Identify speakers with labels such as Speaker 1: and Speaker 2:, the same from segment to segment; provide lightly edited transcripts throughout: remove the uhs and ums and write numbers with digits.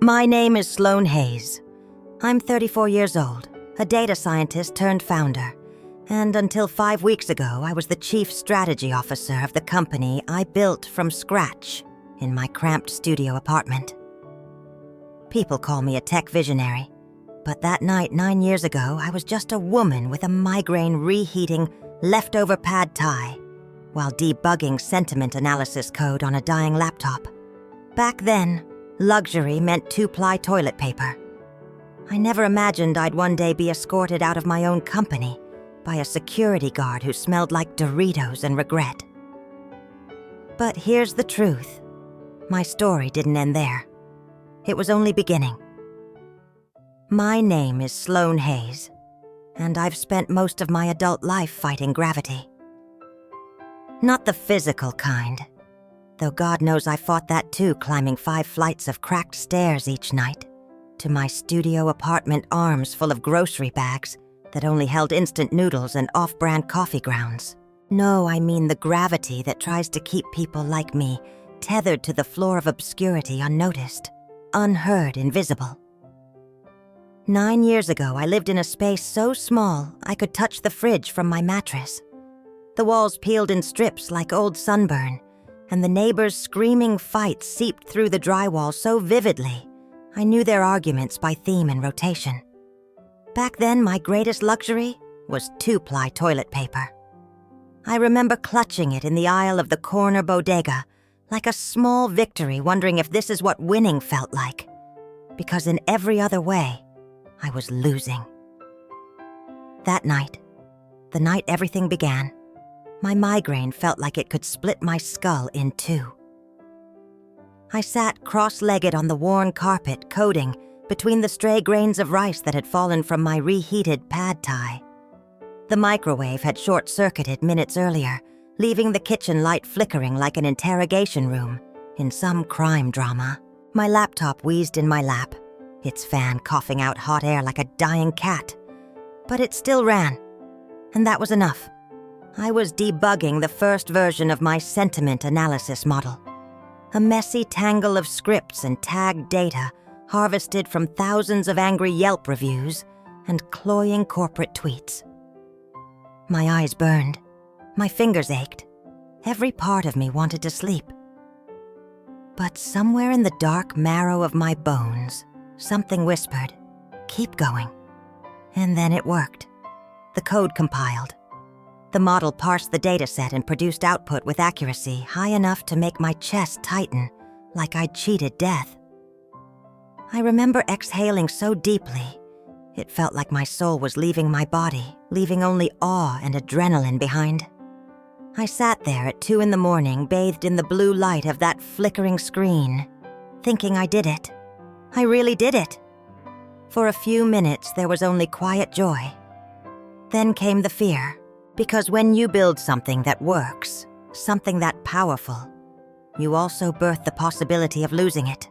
Speaker 1: My name is Sloane Hayes. I'm 34 years old, a data scientist turned founder, and until 5 weeks ago, I was the chief strategy officer of the company I built from scratch in my cramped studio apartment. People call me a tech visionary, but that night 9 years ago, I was just a woman with a migraine reheating leftover pad thai while debugging sentiment analysis code on a dying laptop. Back then, luxury meant 2-ply toilet paper. I never imagined I'd one day be escorted out of my own company by a security guard who smelled like Doritos and regret. But here's the truth. My story didn't end there. It was only beginning. My name is Sloane Hayes, and I've spent most of my adult life fighting gravity. Not the physical kind, though God knows I fought that too, climbing 5 flights of cracked stairs each night to my studio apartment arms full of grocery bags that only held instant noodles and off-brand coffee grounds. No, I mean the gravity that tries to keep people like me tethered to the floor of obscurity unnoticed, unheard, invisible. 9 years ago, I lived in a space so small I could touch the fridge from my mattress. The walls peeled in strips like old sunburn, and the neighbors' screaming fights seeped through the drywall so vividly, I knew their arguments by theme and rotation. Back then, my greatest luxury was 2-ply toilet paper. I remember clutching it in the aisle of the corner bodega, like a small victory, wondering if this is what winning felt like. Because in every other way, I was losing. That night, the night everything began, my migraine felt like it could split my skull in two. I sat cross-legged on the worn carpet, coding between the stray grains of rice that had fallen from my reheated pad thai. The microwave had short-circuited minutes earlier, leaving the kitchen light flickering like an interrogation room in some crime drama. My laptop wheezed in my lap, its fan coughing out hot air like a dying cat. But it still ran, and that was enough. I was debugging the first version of my sentiment analysis model, a messy tangle of scripts and tagged data harvested from thousands of angry Yelp reviews and cloying corporate tweets. My eyes burned, my fingers ached, every part of me wanted to sleep. But somewhere in the dark marrow of my bones, something whispered, "Keep going." And then it worked. The code compiled. The model parsed the dataset and produced output with accuracy high enough to make my chest tighten, like I'd cheated death. I remember exhaling so deeply, it felt like my soul was leaving my body, leaving only awe and adrenaline behind. I sat there at 2 a.m, bathed in the blue light of that flickering screen, thinking I did it. I really did it. For a few minutes, there was only quiet joy. Then came the fear. Because when you build something that works, something that powerful, you also birth the possibility of losing it.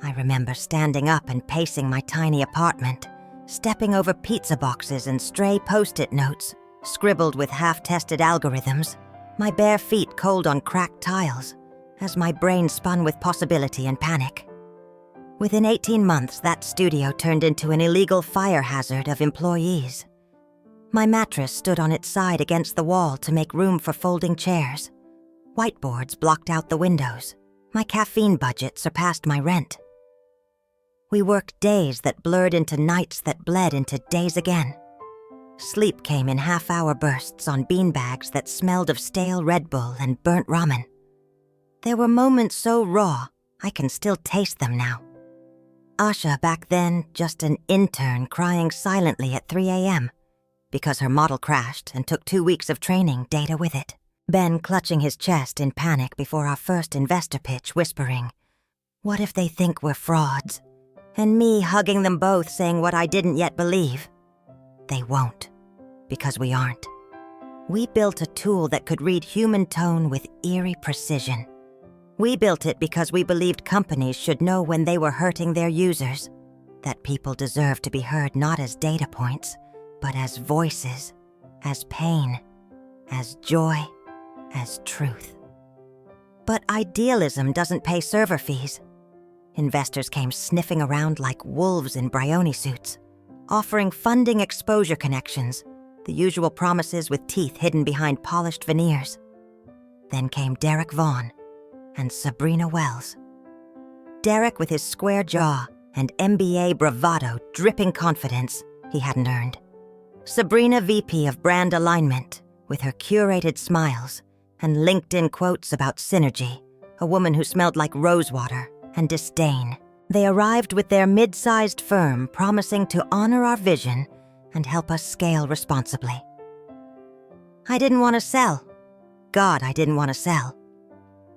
Speaker 1: I remember standing up and pacing my tiny apartment, stepping over pizza boxes and stray Post-it notes, scribbled with half-tested algorithms, my bare feet cold on cracked tiles, as my brain spun with possibility and panic. Within 18 months, that studio turned into an illegal fire hazard of employees. My mattress stood on its side against the wall to make room for folding chairs. Whiteboards blocked out the windows. My caffeine budget surpassed my rent. We worked days that blurred into nights that bled into days again. Sleep came in half-hour bursts on beanbags that smelled of stale Red Bull and burnt ramen. There were moments so raw, I can still taste them now. Asha back then, just an intern crying silently at 3 a.m. because her model crashed and took 2 weeks of training, data with it. Ben clutching his chest in panic before our first investor pitch, whispering, "What if they think we're frauds?" And me hugging them both, saying what I didn't yet believe. They won't, because we aren't. We built a tool that could read human tone with eerie precision. We built it because we believed companies should know when they were hurting their users, that people deserve to be heard not as data points, but as voices, as pain, as joy, as truth. But idealism doesn't pay server fees. Investors came sniffing around like wolves in Brioni suits, offering funding exposure connections, the usual promises with teeth hidden behind polished veneers. Then came Derek Vaughn and Sabrina Wells. Derek with his square jaw and MBA bravado dripping confidence he hadn't earned. Sabrina VP of brand alignment with her curated smiles and LinkedIn quotes about synergy, a woman who smelled like rosewater and disdain. They arrived with their mid-sized firm promising to honor our vision and help us scale responsibly. I didn't want to sell. God, I didn't want to sell.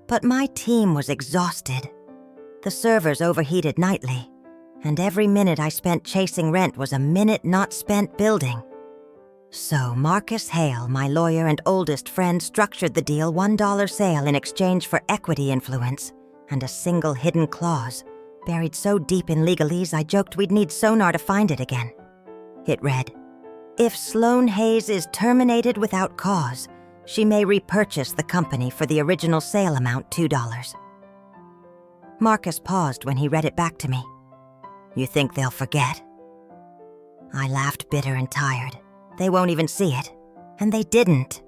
Speaker 1: But my team was exhausted. The servers overheated nightly, and every minute I spent chasing rent was a minute not spent building. So Marcus Hale, my lawyer and oldest friend, structured the deal $1 sale in exchange for equity influence and a single hidden clause, buried so deep in legalese I joked we'd need sonar to find it again. It read, "If Sloan Hayes is terminated without cause, she may repurchase the company for the original sale amount, $2. Marcus paused when he read it back to me. "You think they'll forget?" I laughed, bitter and tired. They won't even see it. And they didn't.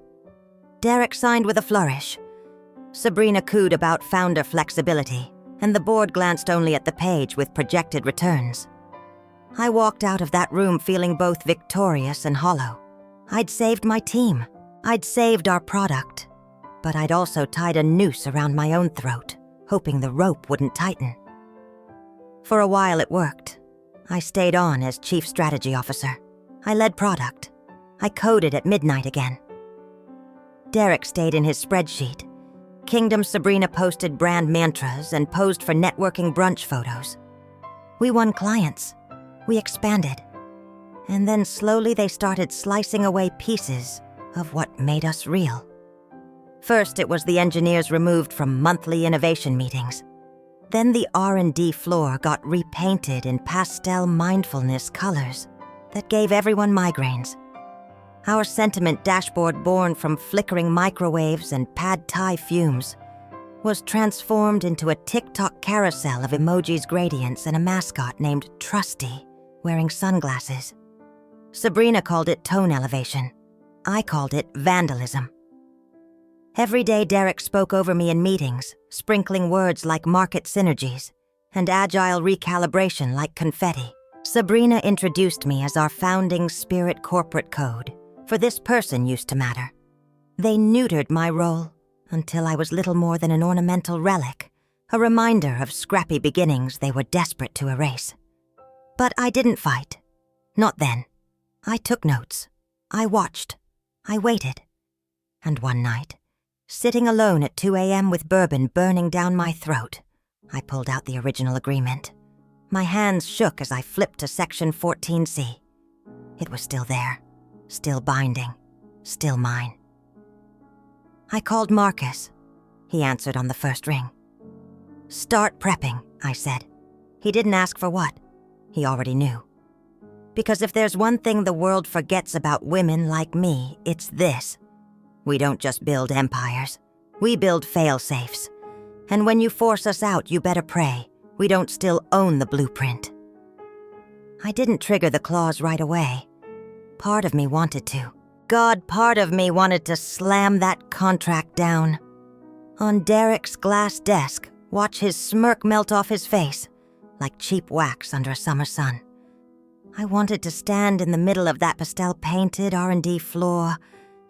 Speaker 1: Derek signed with a flourish. Sabrina cooed about founder flexibility, and the board glanced only at the page with projected returns. I walked out of that room feeling both victorious and hollow. I'd saved my team. I'd saved our product. But I'd also tied a noose around my own throat, hoping the rope wouldn't tighten. For a while it worked. I stayed on as chief strategy officer. I led product. I coded at midnight again. Derek stayed in his spreadsheet. Kingdom Sabrina posted brand mantras and posed for networking brunch photos. We won clients. We expanded. And then slowly they started slicing away pieces of what made us real. First, it was the engineers removed from monthly innovation meetings. Then the R&D floor got repainted in pastel mindfulness colors that gave everyone migraines. Our sentiment dashboard, born from flickering microwaves and pad thai fumes, was transformed into a TikTok carousel of emojis, gradients, and a mascot named Trusty, wearing sunglasses. Sabrina called it tone elevation. I called it vandalism. Every day Derek spoke over me in meetings, sprinkling words like market synergies and agile recalibration like confetti. Sabrina introduced me as our founding spirit corporate code, for this person used to matter. They neutered my role until I was little more than an ornamental relic, a reminder of scrappy beginnings they were desperate to erase. But I didn't fight. Not then. I took notes. I watched. I waited. And one night, sitting alone at 2 a.m. with bourbon burning down my throat, I pulled out the original agreement. My hands shook as I flipped to Section 14C. It was still there, still binding, still mine. I called Marcus. He answered on the first ring. "Start prepping," I said. He didn't ask for what. He already knew. Because if there's one thing the world forgets about women like me, it's this. We don't just build empires. We build fail-safes. And when you force us out, you better pray we don't still own the blueprint. I didn't trigger the clause right away. Part of me wanted to. God, part of me wanted to slam that contract down. On Derek's glass desk, watch his smirk melt off his face, like cheap wax under a summer sun. I wanted to stand in the middle of that pastel-painted R&D floor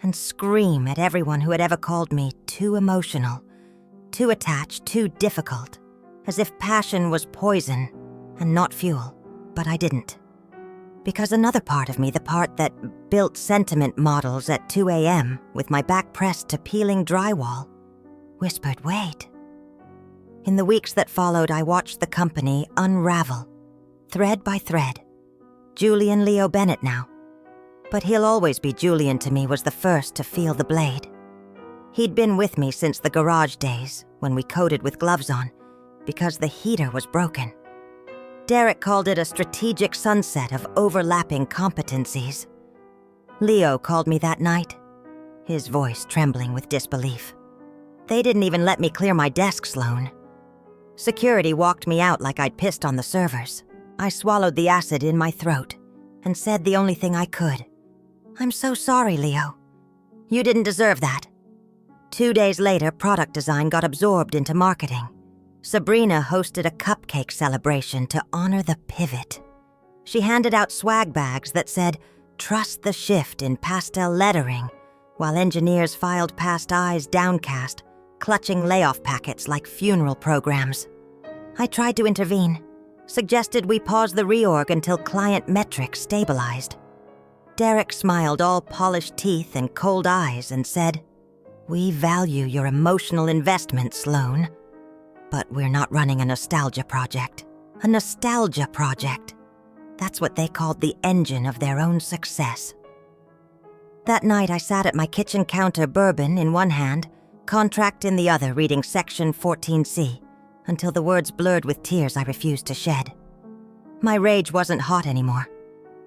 Speaker 1: and scream at everyone who had ever called me too emotional, too attached, too difficult, as if passion was poison and not fuel. But I didn't. Because another part of me, the part that built sentiment models at 2 a.m. with my back pressed to peeling drywall, whispered, "Wait." In the weeks that followed, I watched the company unravel, thread by thread. Julian Leo Bennett now. But he'll always be Julian to me, was the first to feel the blade. He'd been with me since the garage days, when we coded with gloves on, because the heater was broken. Derek called it a strategic sunset of overlapping competencies. Leo called me that night, his voice trembling with disbelief. "They didn't even let me clear my desk, Sloan." Security walked me out like I'd pissed on the servers. I swallowed the acid in my throat and said the only thing I could. "I'm so sorry, Leo. You didn't deserve that." 2 days later, product design got absorbed into marketing. Sabrina hosted a cupcake celebration to honor the pivot. She handed out swag bags that said, "Trust the shift" in pastel lettering, while engineers filed past eyes downcast, clutching layoff packets like funeral programs. I tried to intervene, suggested we pause the reorg until client metrics stabilized. Derek smiled all polished teeth and cold eyes and said, "We value your emotional investment, Sloan. But we're not running a nostalgia project. A nostalgia project. That's what they called the engine of their own success." That night I sat at my kitchen counter, bourbon in one hand, contract in the other, reading Section 14C, until the words blurred with tears I refused to shed. My rage wasn't hot anymore.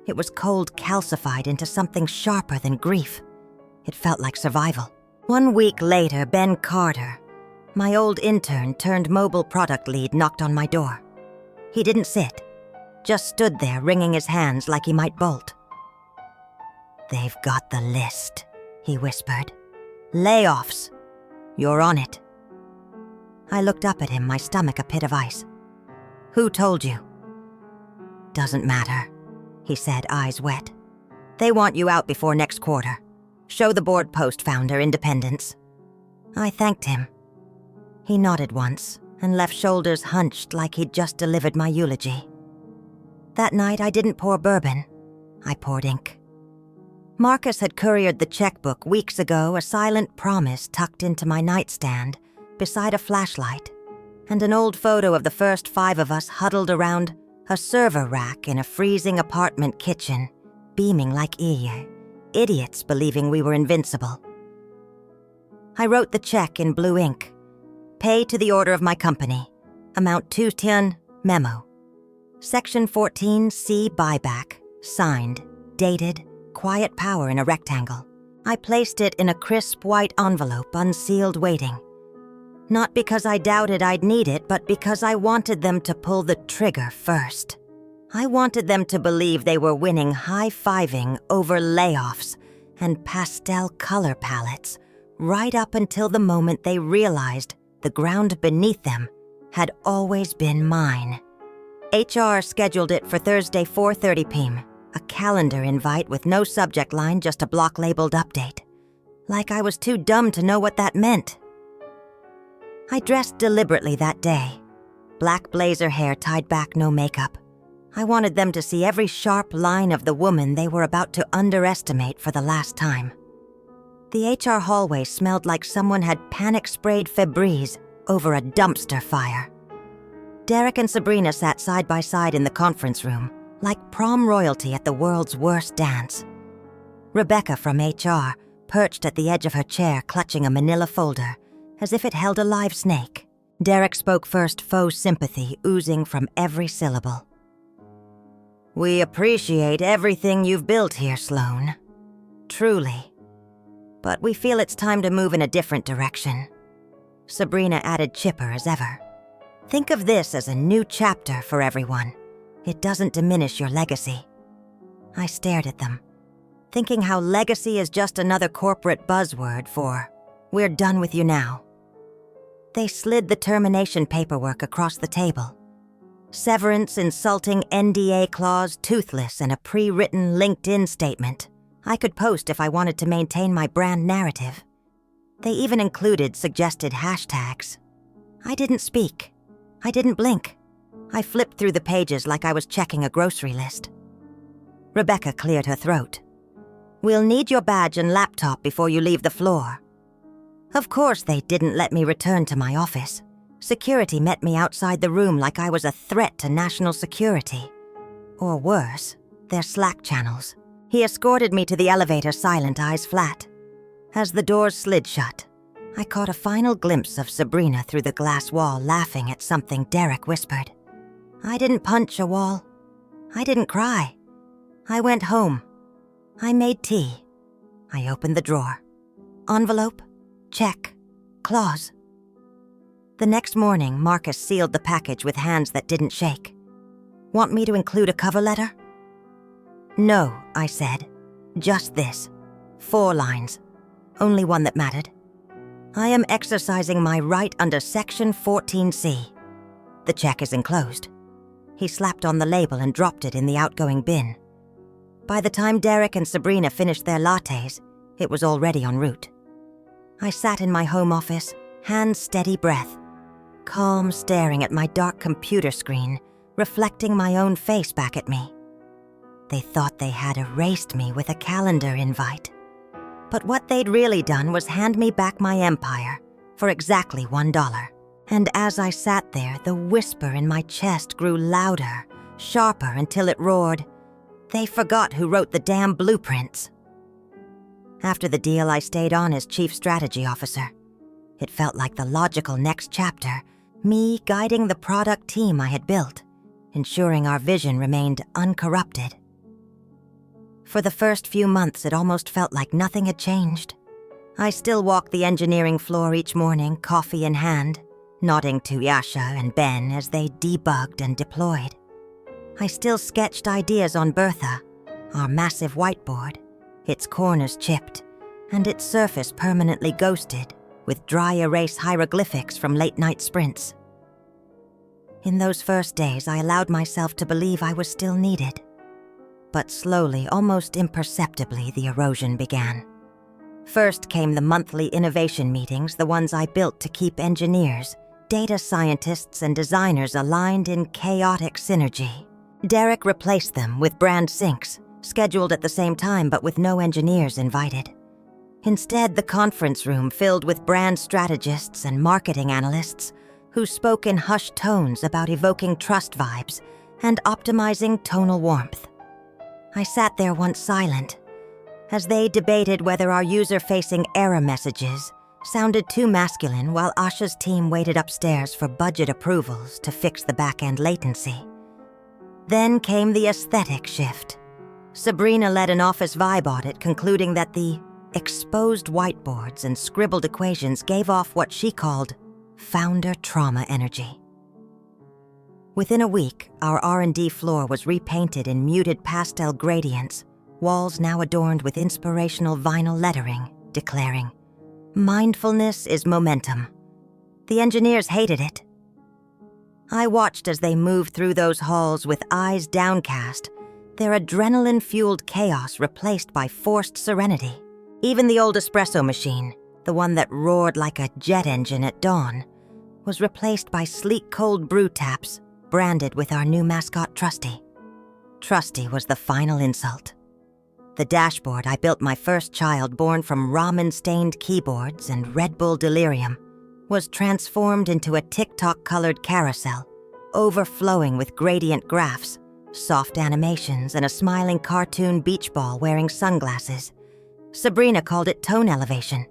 Speaker 1: It was cold, calcified into something sharper than grief. It felt like survival. 1 week later, Ben Carter, my old intern turned mobile product lead, knocked on my door. He didn't sit, just stood there wringing his hands like he might bolt. "They've got the list," he whispered. "Layoffs. You're on it." I looked up at him, my stomach a pit of ice. "Who told you?" "Doesn't matter," he said, eyes wet. "They want you out before next quarter. Show the board post founder independence." I thanked him. He nodded once and left shoulders hunched like he'd just delivered my eulogy. That night I didn't pour bourbon. I poured ink. Marcus had couriered the checkbook weeks ago, a silent promise tucked into my nightstand beside a flashlight, and an old photo of the first 5 of us huddled around a server rack in a freezing apartment kitchen, beaming like idiots believing we were invincible. I wrote the check in blue ink. Pay to the order of my company. Amount 210, memo. Section 14C buyback, signed, dated, quiet power in a rectangle. I placed it in a crisp white envelope, unsealed, waiting. Not because I doubted I'd need it, but because I wanted them to pull the trigger first. I wanted them to believe they were winning high-fiving over layoffs and pastel color palettes, right up until the moment they realized the ground beneath them had always been mine. HR scheduled it for Thursday, 4:30 p.m., a calendar invite with no subject line, just a block labeled update. Like I was too dumb to know what that meant. I dressed deliberately that day. Black blazer hair tied back, no makeup. I wanted them to see every sharp line of the woman they were about to underestimate for the last time. The HR hallway smelled like someone had panic-sprayed Febreze over a dumpster fire. Derek and Sabrina sat side by side in the conference room, like prom royalty at the world's worst dance. Rebecca from HR perched at the edge of her chair, clutching a manila folder, as if it held a live snake. Derek spoke first, faux sympathy oozing from every syllable. "We appreciate everything you've built here, Sloan. Truly. But we feel it's time to move in a different direction." Sabrina added, chipper as ever. "Think of this as a new chapter for everyone. It doesn't diminish your legacy." I stared at them, thinking how legacy is just another corporate buzzword for, "We're done with you now." They slid the termination paperwork across the table. Severance, insulting NDA clause, toothless, and a pre-written LinkedIn statement I could post if I wanted to maintain my brand narrative. They even included suggested hashtags. I didn't speak. I didn't blink. I flipped through the pages like I was checking a grocery list. Rebecca cleared her throat. "We'll need your badge and laptop before you leave the floor." Of course they didn't let me return to my office. Security met me outside the room like I was a threat to national security. Or worse, their Slack channels. He escorted me to the elevator, silent, eyes flat. As the doors slid shut, I caught a final glimpse of Sabrina through the glass wall, laughing at something Derek whispered. I didn't punch a wall. I didn't cry. I went home. I made tea. I opened the drawer. Envelope? Check. Clause. The next morning, Marcus sealed the package with hands that didn't shake. "Want me to include a cover letter?" "No," I said. "Just this. 4 lines. Only one that mattered. I am exercising my right under Section 14C. The check is enclosed." He slapped on the label and dropped it in the outgoing bin. By the time Derek and Sabrina finished their lattes, it was already en route. I sat in my home office, hands steady breath, calm staring at my dark computer screen, reflecting my own face back at me. They thought they had erased me with a calendar invite. But what they'd really done was hand me back my empire for exactly $1. And as I sat there, the whisper in my chest grew louder, sharper until it roared, "They forgot who wrote the damn blueprints." After the deal, I stayed on as Chief Strategy Officer. It felt like the logical next chapter, me guiding the product team I had built, ensuring our vision remained uncorrupted. For the first few months, it almost felt like nothing had changed. I still walked the engineering floor each morning, coffee in hand, nodding to Yasha and Ben as they debugged and deployed. I still sketched ideas on Bertha, our massive whiteboard, its corners chipped, and its surface permanently ghosted with dry erase hieroglyphics from late-night sprints. In those first days, I allowed myself to believe I was still needed. But slowly, almost imperceptibly, the erosion began. First came the monthly innovation meetings, the ones I built to keep engineers, data scientists, and designers aligned in chaotic synergy. Derek replaced them with brand syncs, scheduled at the same time but with no engineers invited. Instead, the conference room filled with brand strategists and marketing analysts who spoke in hushed tones about evoking trust vibes and optimizing tonal warmth. I sat there once silent, as they debated whether our user-facing error messages sounded too masculine while Asha's team waited upstairs for budget approvals to fix the back-end latency. Then came the aesthetic shift. Sabrina led an office vibe audit concluding that the exposed whiteboards and scribbled equations gave off what she called founder trauma energy. Within a week, our R&D floor was repainted in muted pastel gradients, walls now adorned with inspirational vinyl lettering, declaring, "Mindfulness is momentum." The engineers hated it. I watched as they moved through those halls with eyes downcast, their adrenaline-fueled chaos replaced by forced serenity. Even the old espresso machine, the one that roared like a jet engine at dawn, was replaced by sleek cold brew taps, branded with our new mascot Trusty. Trusty was the final insult. The dashboard I built my first child born from ramen-stained keyboards and Red Bull delirium was transformed into a TikTok-colored carousel, overflowing with gradient graphs, soft animations, and a smiling cartoon beach ball wearing sunglasses. Sabrina called it tone elevation.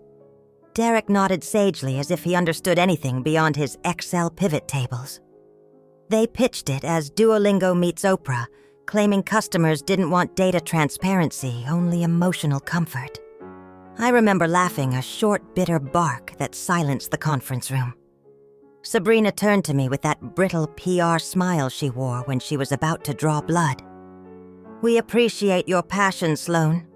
Speaker 1: Derek nodded sagely as if he understood anything beyond his Excel pivot tables. They pitched it as Duolingo meets Oprah, claiming customers didn't want data transparency, only emotional comfort. I remember laughing a short, bitter bark that silenced the conference room. Sabrina turned to me with that brittle PR smile she wore when she was about to draw blood. "We appreciate your passion, Sloan,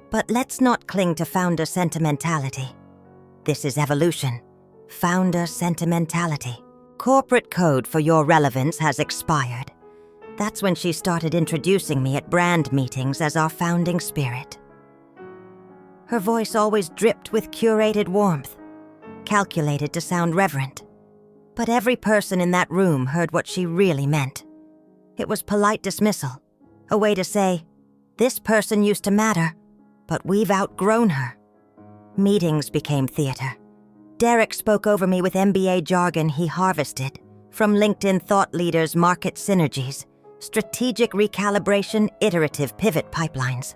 Speaker 1: but let's not cling to founder sentimentality. This is evolution. Founder sentimentality. Corporate code for your relevance has expired." That's when she started introducing me at brand meetings as our founding spirit. Her voice always dripped with curated warmth, calculated to sound reverent. But every person in that room heard what she really meant. It was polite dismissal, a way to say, "This person used to matter, but we've outgrown her." Meetings became theater. Derek spoke over me with MBA jargon he harvested from LinkedIn thought leaders' market synergies, strategic recalibration, iterative pivot pipelines.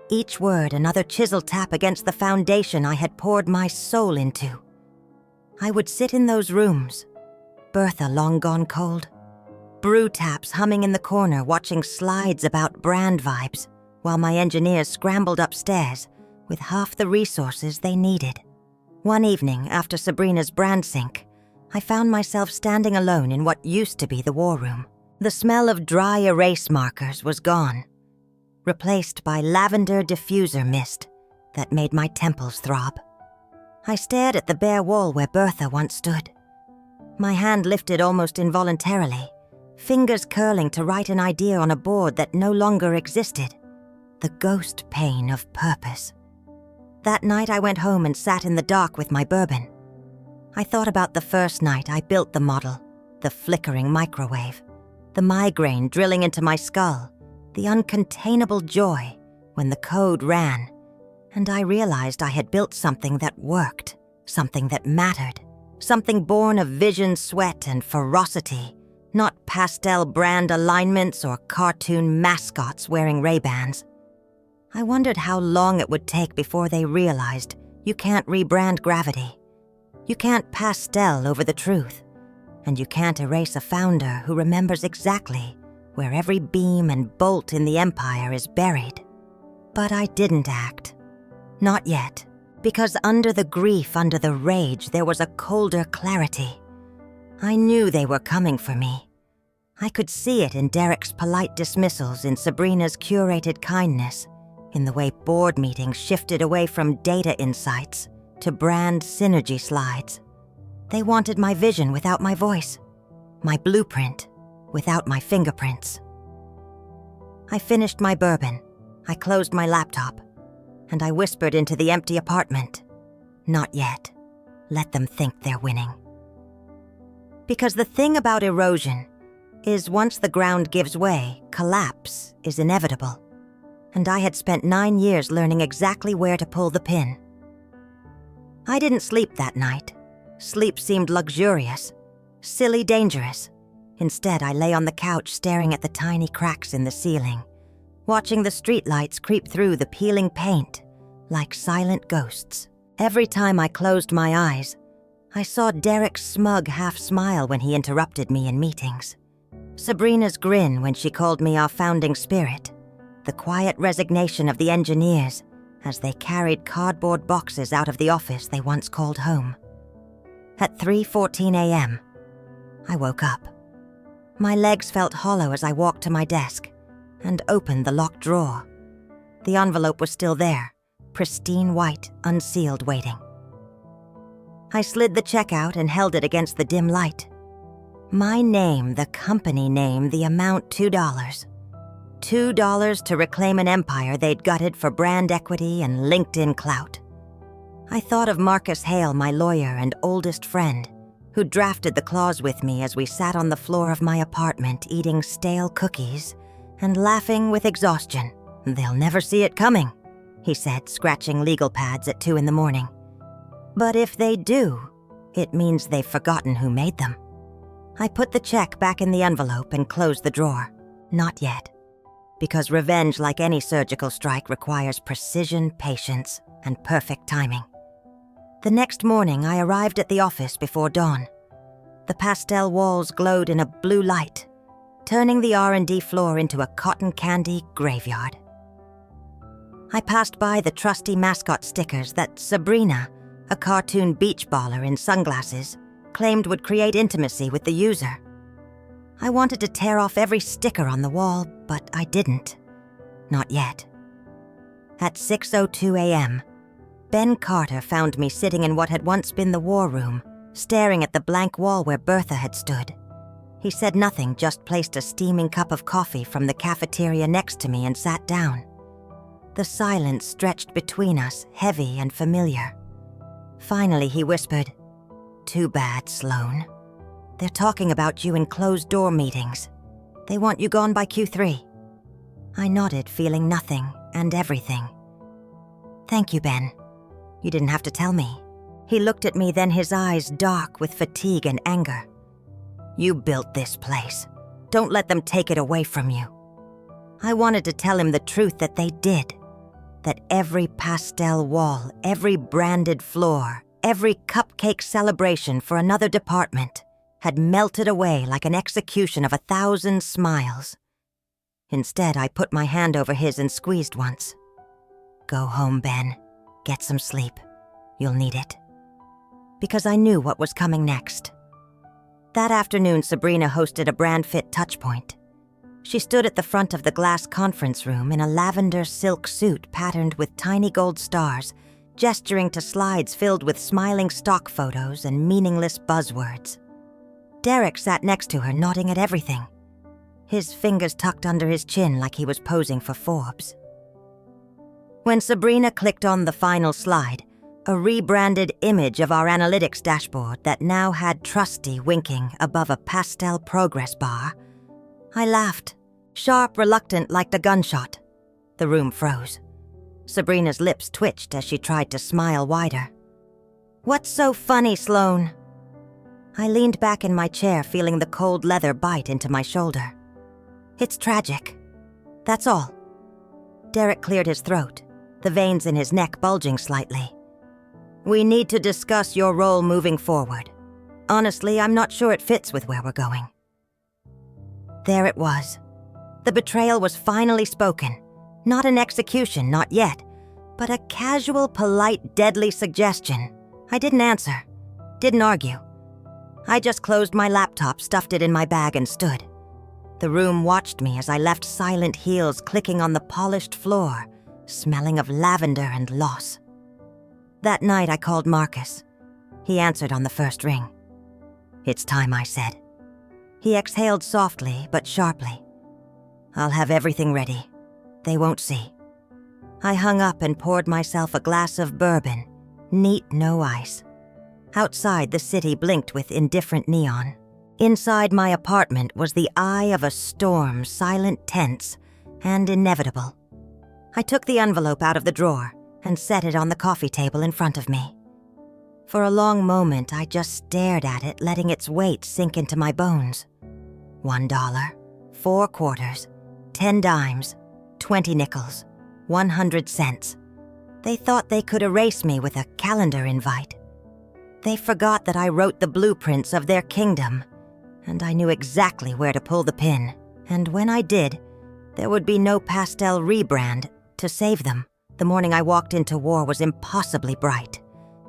Speaker 1: Each word another chisel tap against the foundation I had poured my soul into. I would sit in those rooms, Bertha long gone cold, brew taps humming in the corner watching slides about brand vibes, while my engineers scrambled upstairs with half the resources they needed. One evening after Sabrina's brand sync, I found myself standing alone in what used to be the war room. The smell of dry erase markers was gone, replaced by lavender diffuser mist that made my temples throb. I stared at the bare wall where Bertha once stood. My hand lifted almost involuntarily, fingers curling to write an idea on a board that no longer existed. The ghost pain of purpose. That night I went home and sat in the dark with my bourbon. I thought about the first night I built the model, the flickering microwave, the migraine drilling into my skull, the uncontainable joy when the code ran, and I realized I had built something that worked, something that mattered, something born of vision, sweat, and ferocity, not pastel brand alignments or cartoon mascots wearing Ray-Bans. I wondered how long it would take before they realized you can't rebrand gravity. You can't pastel over the truth, and you can't erase a founder who remembers exactly where every beam and bolt in the empire is buried. But I didn't act. Not yet, because under the grief, under the rage, there was a colder clarity. I knew they were coming for me. I could see it in Derek's polite dismissals, in Sabrina's curated kindness, in the way board meetings shifted away from data insights to brand synergy slides. They wanted my vision without my voice, my blueprint without my fingerprints. I finished my bourbon, I closed my laptop, and I whispered into the empty apartment, "Not yet. Let them think they're winning." Because the thing about erosion is once the ground gives way, collapse is inevitable. And I had spent 9 years learning exactly where to pull the pin. I didn't sleep that night. Sleep seemed luxurious, silly dangerous. Instead, I lay on the couch staring at the tiny cracks in the ceiling, watching the streetlights creep through the peeling paint like silent ghosts. Every time I closed my eyes, I saw Derek's smug half-smile when he interrupted me in meetings, Sabrina's grin when she called me our founding spirit, the quiet resignation of the engineers as they carried cardboard boxes out of the office they once called home. At 3:14 a.m., I woke up. My legs felt hollow as I walked to my desk and opened the locked drawer. The envelope was still there, pristine white, unsealed, waiting. I slid the check out and held it against the dim light. My name, the company name, the amount $2. $2 to reclaim an empire they'd gutted for brand equity and LinkedIn clout. I thought of Marcus Hale, my lawyer and oldest friend, who drafted the clause with me as we sat on the floor of my apartment eating stale cookies and laughing with exhaustion. "They'll never see it coming," he said, scratching legal pads at 2 a.m. "But if they do, it means they've forgotten who made them." I put the check back in the envelope and closed the drawer. Not yet. Because revenge, like any surgical strike, requires precision, patience, and perfect timing. The next morning, I arrived at the office before dawn. The pastel walls glowed in a blue light, turning the R&D floor into a cotton candy graveyard. I passed by the trusty mascot stickers that Sabrina, a cartoon beach baller in sunglasses, claimed would create intimacy with the user. I wanted to tear off every sticker on the wall, but I didn't. Not yet. At 6:02 a.m., Ben Carter found me sitting in what had once been the war room, staring at the blank wall where Bertha had stood. He said nothing, just placed a steaming cup of coffee from the cafeteria next to me and sat down. The silence stretched between us, heavy and familiar. Finally, he whispered, "Too bad, Sloan. They're talking about you in closed-door meetings. They want you gone by Q3. I nodded, feeling nothing and everything. "Thank you, Ben. You didn't have to tell me." He looked at me, then his eyes dark with fatigue and anger. "You built this place. Don't let them take it away from you." I wanted to tell him the truth that they did. That every pastel wall, every branded floor, every cupcake celebration for another department had melted away like an execution of 1,000 smiles. Instead, I put my hand over his and squeezed once. "Go home, Ben. Get some sleep. You'll need it." Because I knew what was coming next. That afternoon, Sabrina hosted a brand-fit touchpoint. She stood at the front of the glass conference room in a lavender silk suit patterned with tiny gold stars, gesturing to slides filled with smiling stock photos and meaningless buzzwords. Derek sat next to her, nodding at everything, his fingers tucked under his chin like he was posing for Forbes. When Sabrina clicked on the final slide, a rebranded image of our analytics dashboard that now had Trusty winking above a pastel progress bar, I laughed, sharp, reluctant like the gunshot. The room froze. Sabrina's lips twitched as she tried to smile wider. "What's so funny, Sloane?" I leaned back in my chair, feeling the cold leather bite into my shoulder. "It's tragic. That's all." Derek cleared his throat, the veins in his neck bulging slightly. "We need to discuss your role moving forward. Honestly, I'm not sure it fits with where we're going." There it was. The betrayal was finally spoken. Not an execution, not yet, but a casual, polite, deadly suggestion. I didn't answer, didn't argue. I just closed my laptop, stuffed it in my bag, and stood. The room watched me as I left silent heels clicking on the polished floor, smelling of lavender and loss. That night I called Marcus. He answered on the first ring. "It's time," I said. He exhaled softly but sharply. "I'll have everything ready. They won't see." I hung up and poured myself a glass of bourbon, neat, no ice. Outside, the city blinked with indifferent neon. Inside my apartment was the eye of a storm, silent, tense, and inevitable. I took the envelope out of the drawer and set it on the coffee table in front of me. For a long moment, I just stared at it, letting its weight sink into my bones. $1, 4 quarters, 10 dimes, 20 nickels, 100 cents. They thought they could erase me with a calendar invite. They forgot that I wrote the blueprints of their kingdom, and I knew exactly where to pull the pin. And when I did, there would be no pastel rebrand to save them. The morning I walked into war was impossibly bright.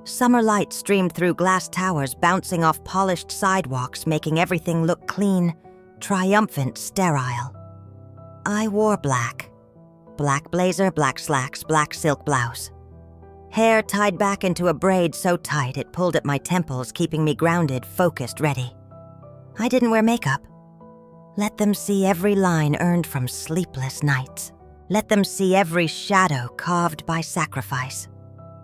Speaker 1: Summer light streamed through glass towers, bouncing off polished sidewalks, making everything look clean, triumphant, sterile. I wore black. Black blazer, black slacks, black silk blouse. Hair tied back into a braid so tight it pulled at my temples, keeping me grounded, focused, ready. I didn't wear makeup. Let them see every line earned from sleepless nights. Let them see every shadow carved by sacrifice.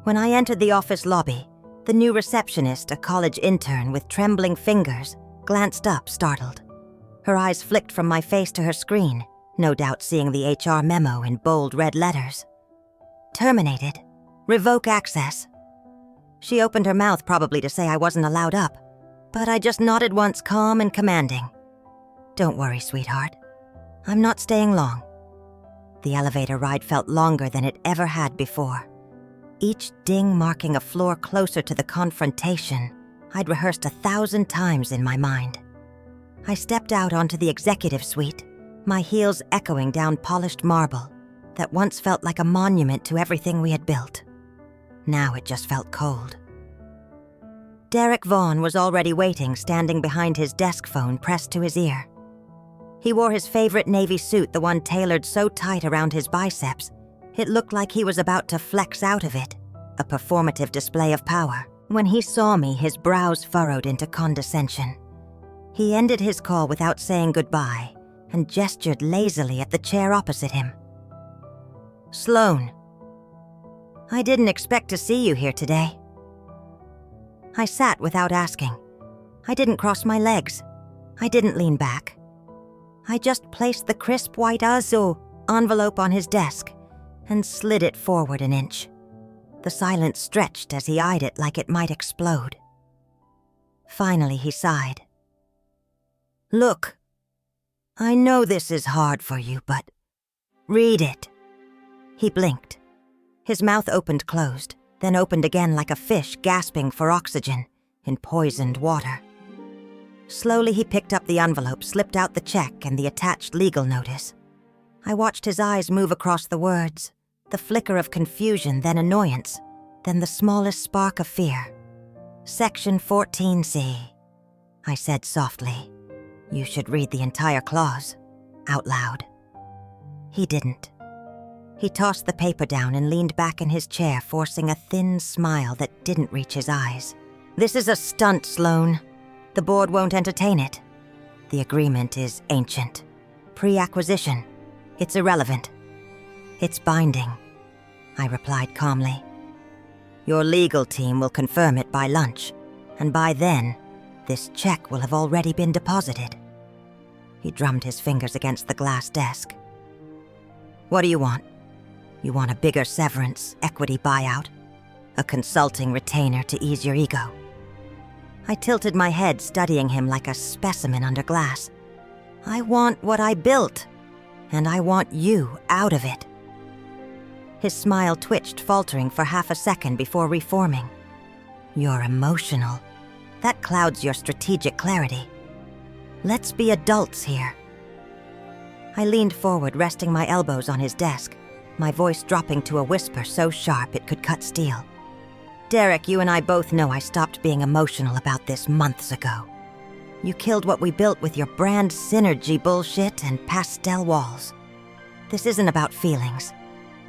Speaker 1: When I entered the office lobby, the new receptionist, a college intern with trembling fingers, glanced up, startled. Her eyes flicked from my face to her screen, no doubt seeing the HR memo in bold red letters. "Terminated. Revoke access." She opened her mouth probably to say I wasn't allowed up, but I just nodded once, calm and commanding. "Don't worry, sweetheart. I'm not staying long." The elevator ride felt longer than it ever had before. Each ding marking a floor closer to the confrontation I'd rehearsed 1,000 times in my mind. I stepped out onto the executive suite, my heels echoing down polished marble that once felt like a monument to everything we had built. Now it just felt cold. Derek Vaughn was already waiting, standing behind his desk phone pressed to his ear. He wore his favorite navy suit, the one tailored so tight around his biceps, it looked like he was about to flex out of it, a performative display of power. When he saw me, his brows furrowed into condescension. He ended his call without saying goodbye and gestured lazily at the chair opposite him. "Sloane, I didn't expect to see you here today." I sat without asking. I didn't cross my legs. I didn't lean back. I just placed the crisp white azul envelope on his desk and slid it forward an inch. The silence stretched as he eyed it like it might explode. Finally, he sighed. "Look, I know this is hard for you, but read it." He blinked. His mouth opened-closed, then opened again like a fish gasping for oxygen in poisoned water. Slowly, he picked up the envelope, slipped out the check and the attached legal notice. I watched his eyes move across the words, the flicker of confusion, then annoyance, then the smallest spark of fear. Section 14C. I said softly. You should read the entire clause, out loud. He didn't. He tossed the paper down and leaned back in his chair, forcing a thin smile that didn't reach his eyes. This is a stunt, Sloan. The board won't entertain it. The agreement is ancient. Pre-acquisition. It's irrelevant. It's binding, I replied calmly. Your legal team will confirm it by lunch, and by then, this check will have already been deposited. He drummed his fingers against the glass desk. What do you want? You want a bigger severance, equity buyout? A consulting retainer to ease your ego? I tilted my head, studying him like a specimen under glass. I want what I built, and I want you out of it. His smile twitched, faltering for half a second before reforming. You're emotional. That clouds your strategic clarity. Let's be adults here. I leaned forward, resting my elbows on his desk, my voice dropping to a whisper so sharp it could cut steel. Derek, you and I both know I stopped being emotional about this months ago. You killed what we built with your brand synergy bullshit and pastel walls. This isn't about feelings.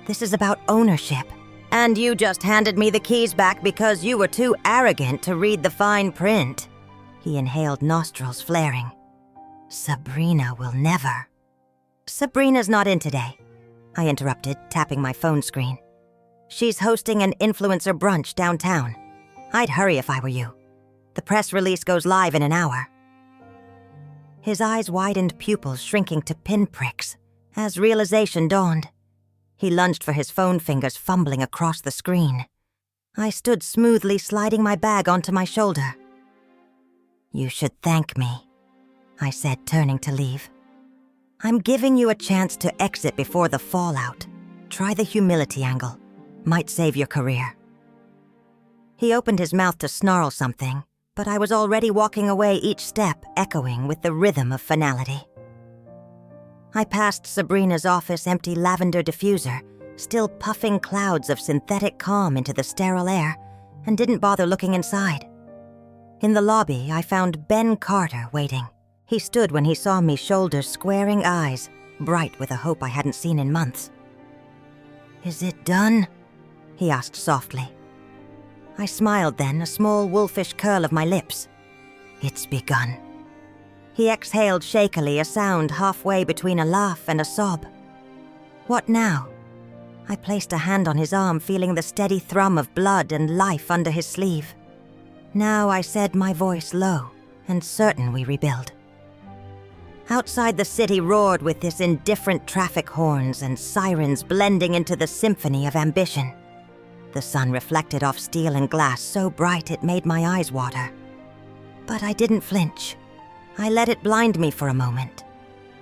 Speaker 1: This is about ownership. And you just handed me the keys back because you were too arrogant to read the fine print. He inhaled, nostrils flaring. Sabrina will never. Sabrina's not in today, I interrupted, tapping my phone screen. She's hosting an influencer brunch downtown. I'd hurry if I were you. The press release goes live in an hour. His eyes widened, pupils shrinking to pinpricks, as realization dawned. He lunged for his phone, fingers fumbling across the screen. I stood smoothly, sliding my bag onto my shoulder. You should thank me, I said, turning to leave. I'm giving you a chance to exit before the fallout. Try the humility angle. Might save your career. He opened his mouth to snarl something, but I was already walking away, each step echoing with the rhythm of finality. I passed Sabrina's office, empty lavender diffuser, still puffing clouds of synthetic calm into the sterile air, and didn't bother looking inside. In the lobby, I found Ben Carter waiting. He stood when he saw me, shoulders squaring, eyes bright with a hope I hadn't seen in months. Is it done? He asked softly. I smiled then, a small wolfish curl of my lips. It's begun. He exhaled shakily, a sound halfway between a laugh and a sob. What now? I placed a hand on his arm, feeling the steady thrum of blood and life under his sleeve. Now I said, my voice low, and certain we rebuild. Outside, the city roared with this indifferent traffic horns and sirens blending into the symphony of ambition. The sun reflected off steel and glass so bright it made my eyes water. But I didn't flinch. I let it blind me for a moment.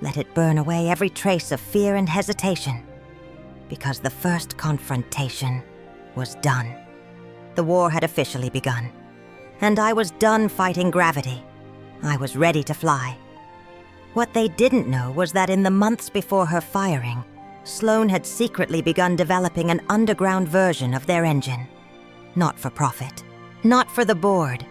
Speaker 1: Let it burn away every trace of fear and hesitation. Because the first confrontation was done. The war had officially begun. And I was done fighting gravity. I was ready to fly. What they didn't know was that in the months before her firing, Sloan had secretly begun developing an underground version of their engine. Not for profit, not for the board,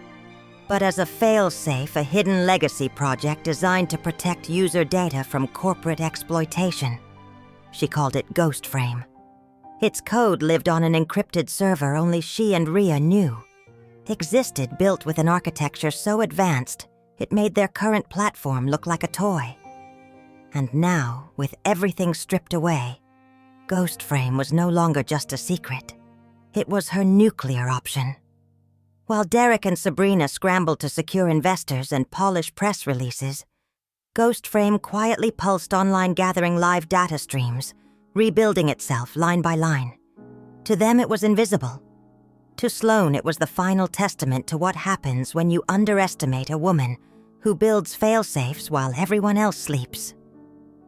Speaker 1: but as a fail-safe, a hidden legacy project designed to protect user data from corporate exploitation. She called it Ghost Frame. Its code lived on an encrypted server only she and Rhea knew. Existed built with an architecture so advanced, it made their current platform look like a toy. And now, with everything stripped away, Ghost Frame was no longer just a secret. It was her nuclear option. While Derek and Sabrina scrambled to secure investors and polish press releases, Ghost Frame quietly pulsed online, gathering live data streams, rebuilding itself line by line. To them, it was invisible. To Sloan, it was the final testament to what happens when you underestimate a woman who builds fail-safes while everyone else sleeps.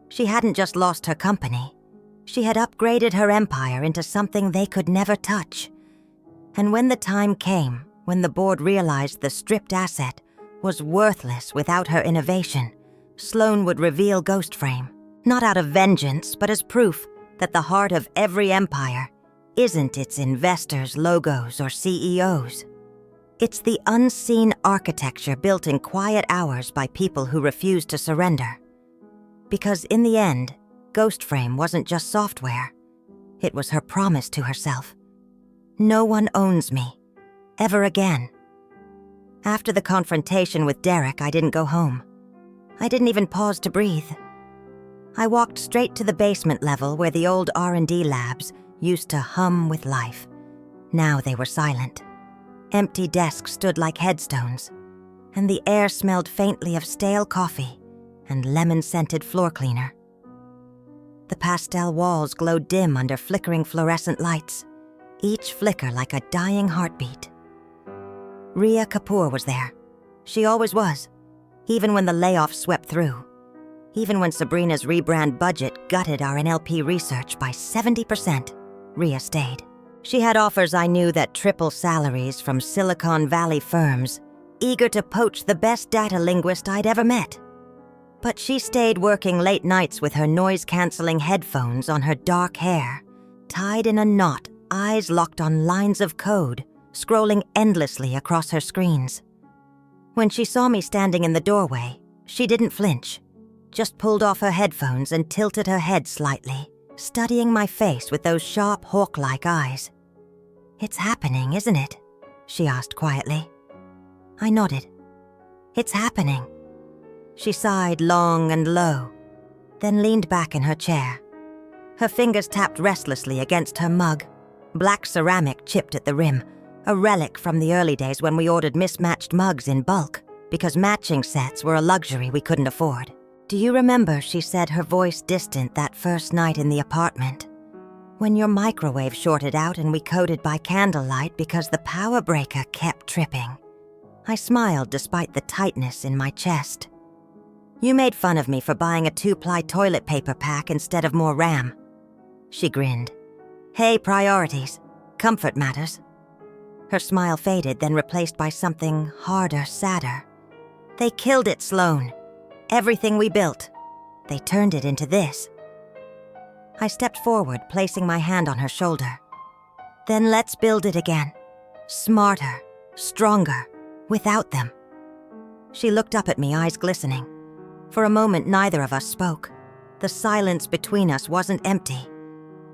Speaker 1: She hadn't just lost her company. She had upgraded her empire into something they could never touch. And when the time came, when the board realized the stripped asset was worthless without her innovation, Sloan would reveal Ghost Frame, not out of vengeance, but as proof that the heart of every empire isn't its investors, logos, or CEOs. It's the unseen architecture built in quiet hours by people who refuse to surrender. Because in the end, Ghost Frame wasn't just software. It was her promise to herself. No one owns me. Ever again. After the confrontation with Derek, I didn't go home. I didn't even pause to breathe. I walked straight to the basement level where the old R&D labs used to hum with life. Now they were silent. Empty desks stood like headstones, and the air smelled faintly of stale coffee and lemon-scented floor cleaner. The pastel walls glowed dim under flickering fluorescent lights, each flicker like a dying heartbeat. Rhea Kapoor was there. She always was, even when the layoffs swept through. Even when Sabrina's rebrand budget gutted our NLP research by 70%, Rhea stayed. She had offers I knew that triple salaries from Silicon Valley firms, eager to poach the best data linguist I'd ever met. But she stayed working late nights with her noise-canceling headphones on her dark hair, tied in a knot, eyes locked on lines of code, scrolling endlessly across her screens. When she saw me standing in the doorway, she didn't flinch, just pulled off her headphones and tilted her head slightly, studying my face with those sharp, hawk-like eyes. "It's happening, isn't it?" she asked quietly. I nodded. "It's happening." She sighed long and low, then leaned back in her chair. Her fingers tapped restlessly against her mug, black ceramic chipped at the rim, a relic from the early days when we ordered mismatched mugs in bulk because matching sets were a luxury we couldn't afford. "Do you remember," she said, her voice distant, "that first night in the apartment? When your microwave shorted out and we coded by candlelight because the power breaker kept tripping?" I smiled despite the tightness in my chest. "You made fun of me for buying a 2-ply toilet paper pack instead of more RAM." She grinned. "Hey, priorities. Comfort matters." Her smile faded, then replaced by something harder, sadder. "They killed it, Sloan. Everything we built. They turned it into this." I stepped forward, placing my hand on her shoulder. "Then let's build it again. Smarter, stronger, without them." She looked up at me, eyes glistening. For a moment, neither of us spoke. The silence between us wasn't empty.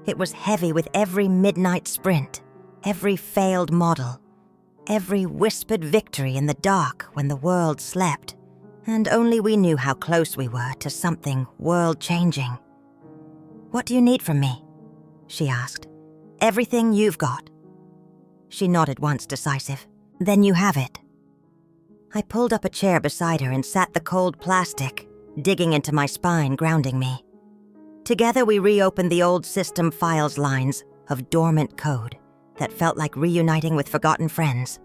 Speaker 1: It was heavy with every midnight sprint, every failed model, every whispered victory in the dark when the world slept, and only we knew how close we were to something world-changing. "What do you need from me?" she asked. "Everything you've got." She nodded once, decisive. "Then you have it." I pulled up a chair beside her and sat the cold plastic, digging into my spine, grounding me. Together we reopened the old system files lines of dormant code that felt like reuniting with forgotten friends.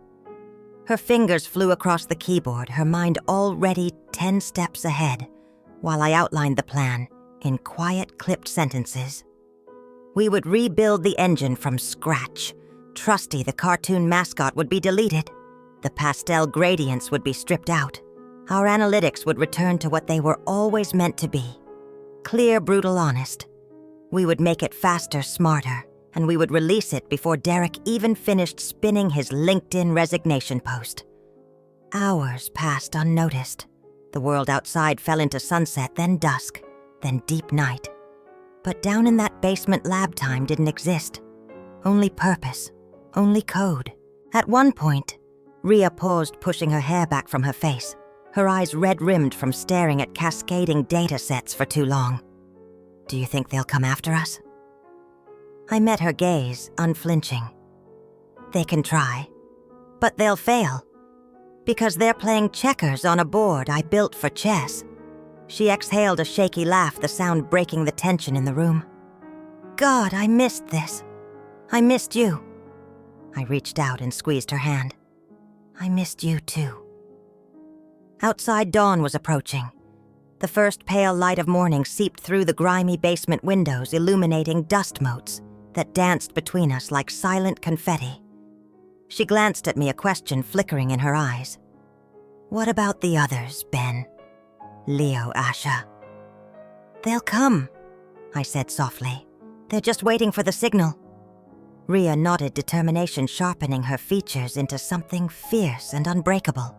Speaker 1: Her fingers flew across the keyboard, her mind already 10 steps ahead, while I outlined the plan in quiet, clipped sentences. We would rebuild the engine from scratch. Trusty, the cartoon mascot, would be deleted. The pastel gradients would be stripped out. Our analytics would return to what they were always meant to be. Clear, brutal, honest. We would make it faster, smarter, and we would release it before Derek even finished spinning his LinkedIn resignation post. Hours passed unnoticed. The world outside fell into sunset, then dusk, then deep night. But down in that basement lab, time didn't exist. Only purpose, only code. At one point, Rhea paused, pushing her hair back from her face, her eyes red-rimmed from staring at cascading data sets for too long. "Do you think they'll come after us?" I met her gaze, unflinching. "They can try, but they'll fail, because they're playing checkers on a board I built for chess." She exhaled a shaky laugh, the sound breaking the tension in the room. "God, I missed this. I missed you." I reached out and squeezed her hand. "I missed you too." Outside, dawn was approaching. The first pale light of morning seeped through the grimy basement windows, illuminating dust motes that danced between us like silent confetti. She glanced at me, a question flickering in her eyes. "What about the others, Ben? Leo, Asha?" "They'll come," I said softly. "They're just waiting for the signal." Rhea nodded, determination sharpening her features into something fierce and unbreakable.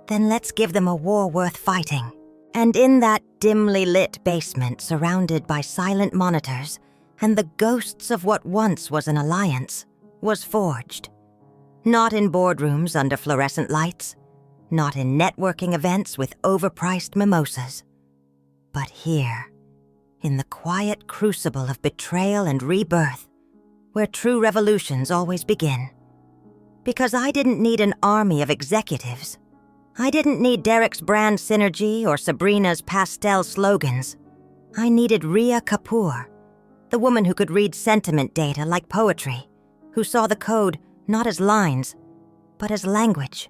Speaker 1: Then let's give them a war worth fighting. And in that dimly lit basement, surrounded by silent monitors and the ghosts of what once was an alliance, was forged. Not in boardrooms under fluorescent lights, not in networking events with overpriced mimosas, but here, in the quiet crucible of betrayal and rebirth, where true revolutions always begin. Because I didn't need an army of executives. I didn't need Derek's brand synergy or Sabrina's pastel slogans. I needed Rhea Kapoor, the woman who could read sentiment data like poetry, who saw the code not as lines, but as language,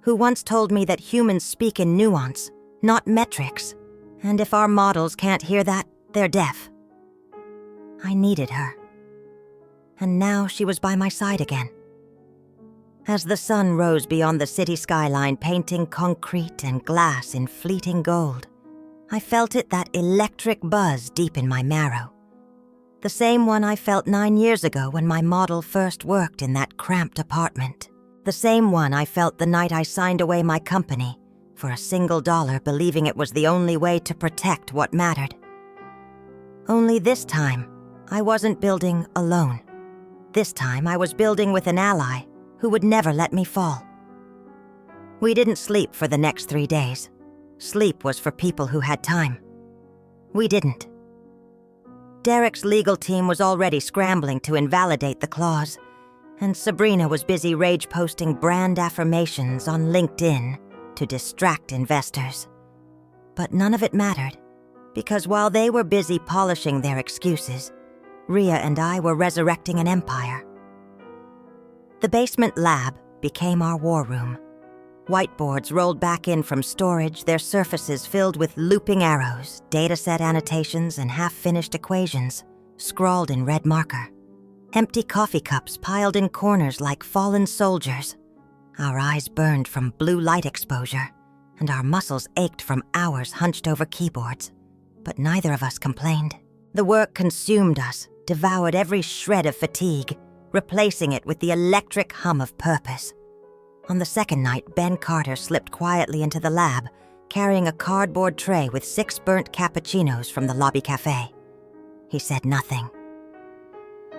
Speaker 1: who once told me that humans speak in nuance, not metrics, and if our models can't hear that, they're deaf. I needed her. And now she was by my side again. As the sun rose beyond the city skyline, painting concrete and glass in fleeting gold, I felt that electric buzz deep in my marrow. The same one I felt 9 years ago when my model first worked in that cramped apartment. The same one I felt the night I signed away my company for $1, believing it was the only way to protect what mattered. Only this time, I wasn't building alone. This time, I was building with an ally who would never let me fall. We didn't sleep for the next 3 days. Sleep was for people who had time. We didn't. Derek's legal team was already scrambling to invalidate the clause, and Sabrina was busy rage-posting brand affirmations on LinkedIn to distract investors. But none of it mattered, because while they were busy polishing their excuses, Rhea and I were resurrecting an empire. The basement lab became our war room. Whiteboards rolled back in from storage, their surfaces filled with looping arrows, dataset annotations, and half-finished equations, scrawled in red marker. Empty coffee cups piled in corners like fallen soldiers. Our eyes burned from blue light exposure, and our muscles ached from hours hunched over keyboards. But neither of us complained. The work consumed us, devoured every shred of fatigue, replacing it with the electric hum of purpose. On the second night, Ben Carter slipped quietly into the lab, carrying a cardboard tray with 6 burnt cappuccinos from the lobby cafe. He said nothing.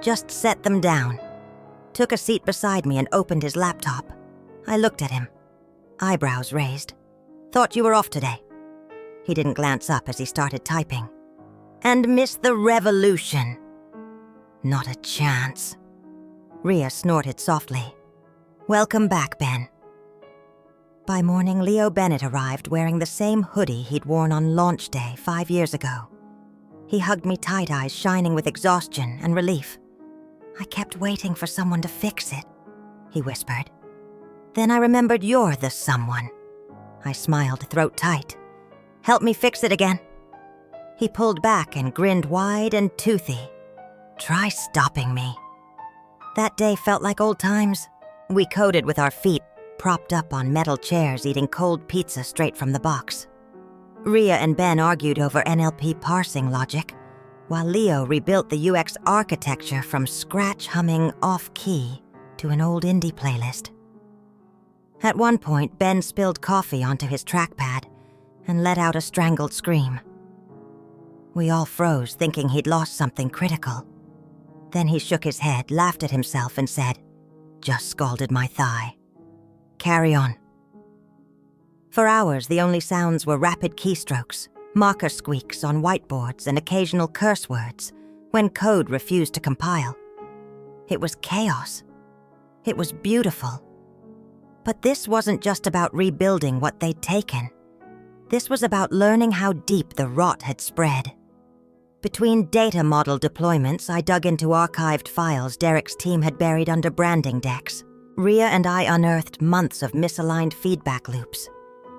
Speaker 1: Just set them down, took a seat beside me and opened his laptop. I looked at him, eyebrows raised. Thought you were off today. He didn't glance up as he started typing. And miss the revolution. Not a chance. Rhea snorted softly. Welcome back, Ben. By morning, Leo Bennett arrived wearing the same hoodie he'd worn on launch day 5 years ago. He hugged me tight, eyes shining with exhaustion and relief. I kept waiting for someone to fix it, he whispered. Then I remembered you're the someone. I smiled, throat tight. Help me fix it again. He pulled back and grinned wide and toothy. Try stopping me. That day felt like old times. We coded with our feet, propped up on metal chairs, eating cold pizza straight from the box. Rhea and Ben argued over NLP parsing logic, while Leo rebuilt the UX architecture from scratch, humming off-key to an old indie playlist. At one point, Ben spilled coffee onto his trackpad and let out a strangled scream. We all froze, thinking he'd lost something critical. Then he shook his head, laughed at himself, and said, "Just scalded my thigh. Carry on." For hours, the only sounds were rapid keystrokes, marker squeaks on whiteboards, and occasional curse words when code refused to compile. It was chaos. It was beautiful. But this wasn't just about rebuilding what they'd taken. This was about learning how deep the rot had spread. Between data model deployments, I dug into archived files Derek's team had buried under branding decks. Rhea and I unearthed months of misaligned feedback loops,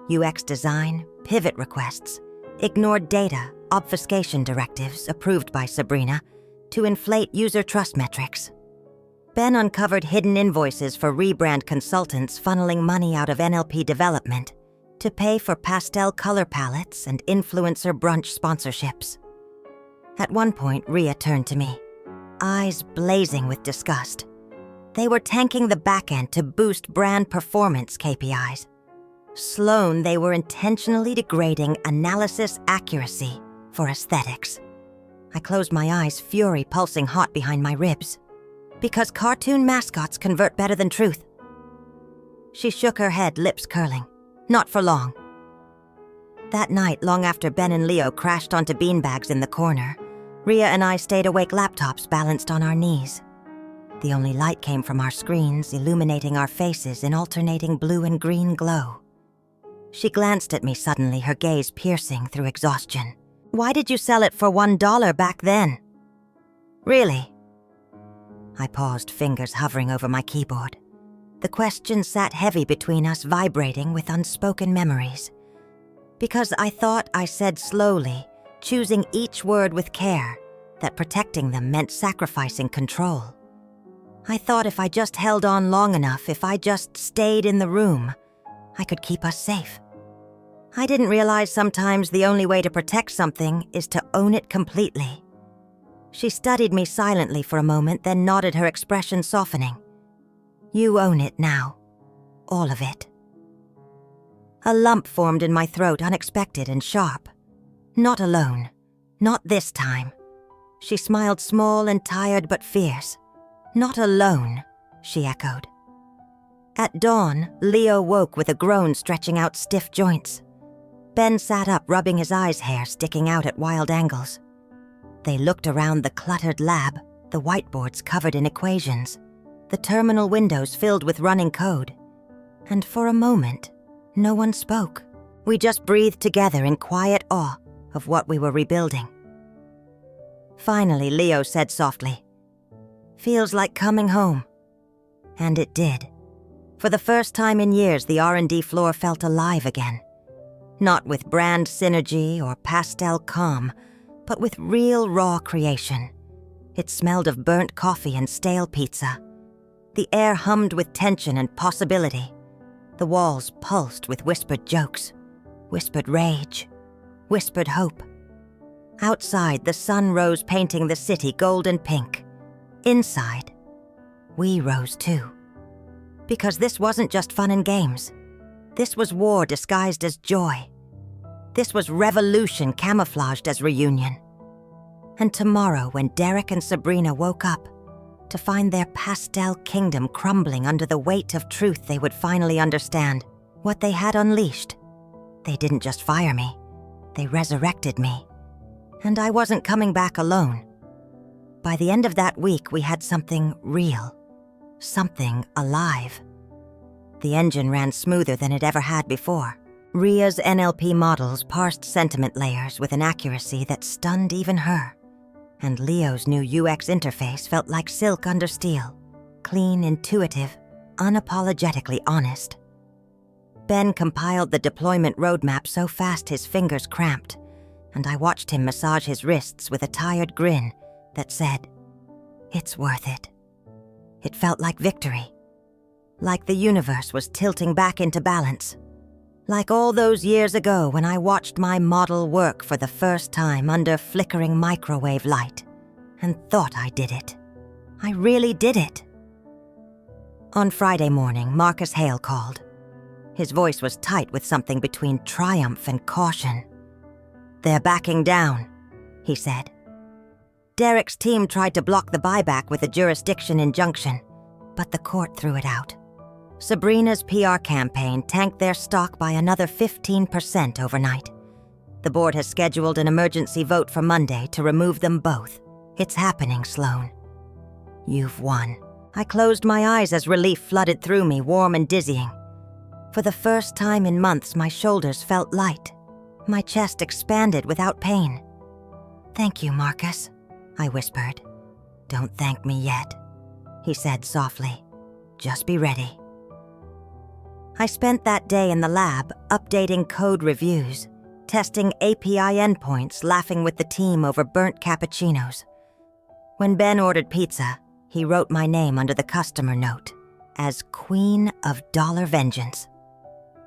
Speaker 1: UX design, pivot requests, ignored data, obfuscation directives approved by Sabrina to inflate user trust metrics. Ben uncovered hidden invoices for rebrand consultants funneling money out of NLP development to pay for pastel color palettes and influencer brunch sponsorships. At one point, Rhea turned to me. eyes blazing with disgust. They were tanking the back end to boost brand performance KPIs. Sloan, they were intentionally degrading analysis accuracy for aesthetics. I closed my eyes, fury pulsing hot behind my ribs. Because cartoon mascots convert better than truth. She shook her head, lips curling. Not for long. That night, long after Ben and Leo crashed onto beanbags in the corner, Rhea and I stayed awake, laptops balanced on our knees. The only light came from our screens, illuminating our faces in alternating blue and green glow. She glanced at me suddenly, her gaze piercing through exhaustion. Why did you sell it for $1 back then? Really? I paused, fingers hovering over my keyboard. The question sat heavy between us, vibrating with unspoken memories. Because I thought I said slowly, choosing each word with care, that protecting them meant sacrificing control. I thought if I just held on long enough, if I just stayed in the room, I could keep us safe. I didn't realize sometimes the only way to protect something is to own it completely. She studied me silently for a moment, then nodded, her expression softening. You own it now. All of it. A lump formed in my throat, unexpected and sharp. Not alone. Not this time. She smiled, small and tired but fierce. Not alone, she echoed. At dawn, Leo woke with a groan, stretching out stiff joints. Ben sat up, rubbing his eyes, hair sticking out at wild angles. They looked around the cluttered lab, the whiteboards covered in equations, the terminal windows filled with running code. And for a moment, no one spoke. We just breathed together in quiet awe of what we were rebuilding. Finally, Leo said softly, "Feels like coming home." And it did. For the first time in years, the R&D floor felt alive again. Not with brand synergy or pastel calm, but with real raw creation. It smelled of burnt coffee and stale pizza. The air hummed with tension and possibility. The walls pulsed with whispered jokes, whispered rage, whispered hope. Outside, the sun rose, painting the city gold and pink. Inside, we rose too. Because this wasn't just fun and games. This was war disguised as joy. This was revolution camouflaged as reunion. And tomorrow, when Derek and Sabrina woke up, to find their pastel kingdom crumbling under the weight of truth, they would finally understand what they had unleashed. They didn't just fire me, they resurrected me. And I wasn't coming back alone. By the end of that week, we had something real, something alive. The engine ran smoother than it ever had before. Rhea's NLP models parsed sentiment layers with an accuracy that stunned even her. And Leo's new UX interface felt like silk under steel, clean, intuitive, unapologetically honest. Ben compiled the deployment roadmap so fast his fingers cramped, and I watched him massage his wrists with a tired grin that said, "It's worth it." It felt like victory. Like the universe was tilting back into balance. Like all those years ago when I watched my model work for the first time under flickering microwave light and thought I did it. I really did it. On Friday morning, Marcus Hale called. His voice was tight with something between triumph and caution. "They're backing down," he said. Derek's team tried to block the buyback with a jurisdiction injunction, but the court threw it out. Sabrina's PR campaign tanked their stock by another 15% overnight. The board has scheduled an emergency vote for Monday to remove them both. It's happening, Sloan. You've won. I closed my eyes as relief flooded through me, warm and dizzying. For the first time in months, my shoulders felt light. My chest expanded without pain. "Thank you, Marcus," I whispered. "Don't thank me yet," he said softly. "Just be ready." I spent that day in the lab, updating code reviews, testing API endpoints, laughing with the team over burnt cappuccinos. When Ben ordered pizza, he wrote my name under the customer note as Queen of Dollar Vengeance.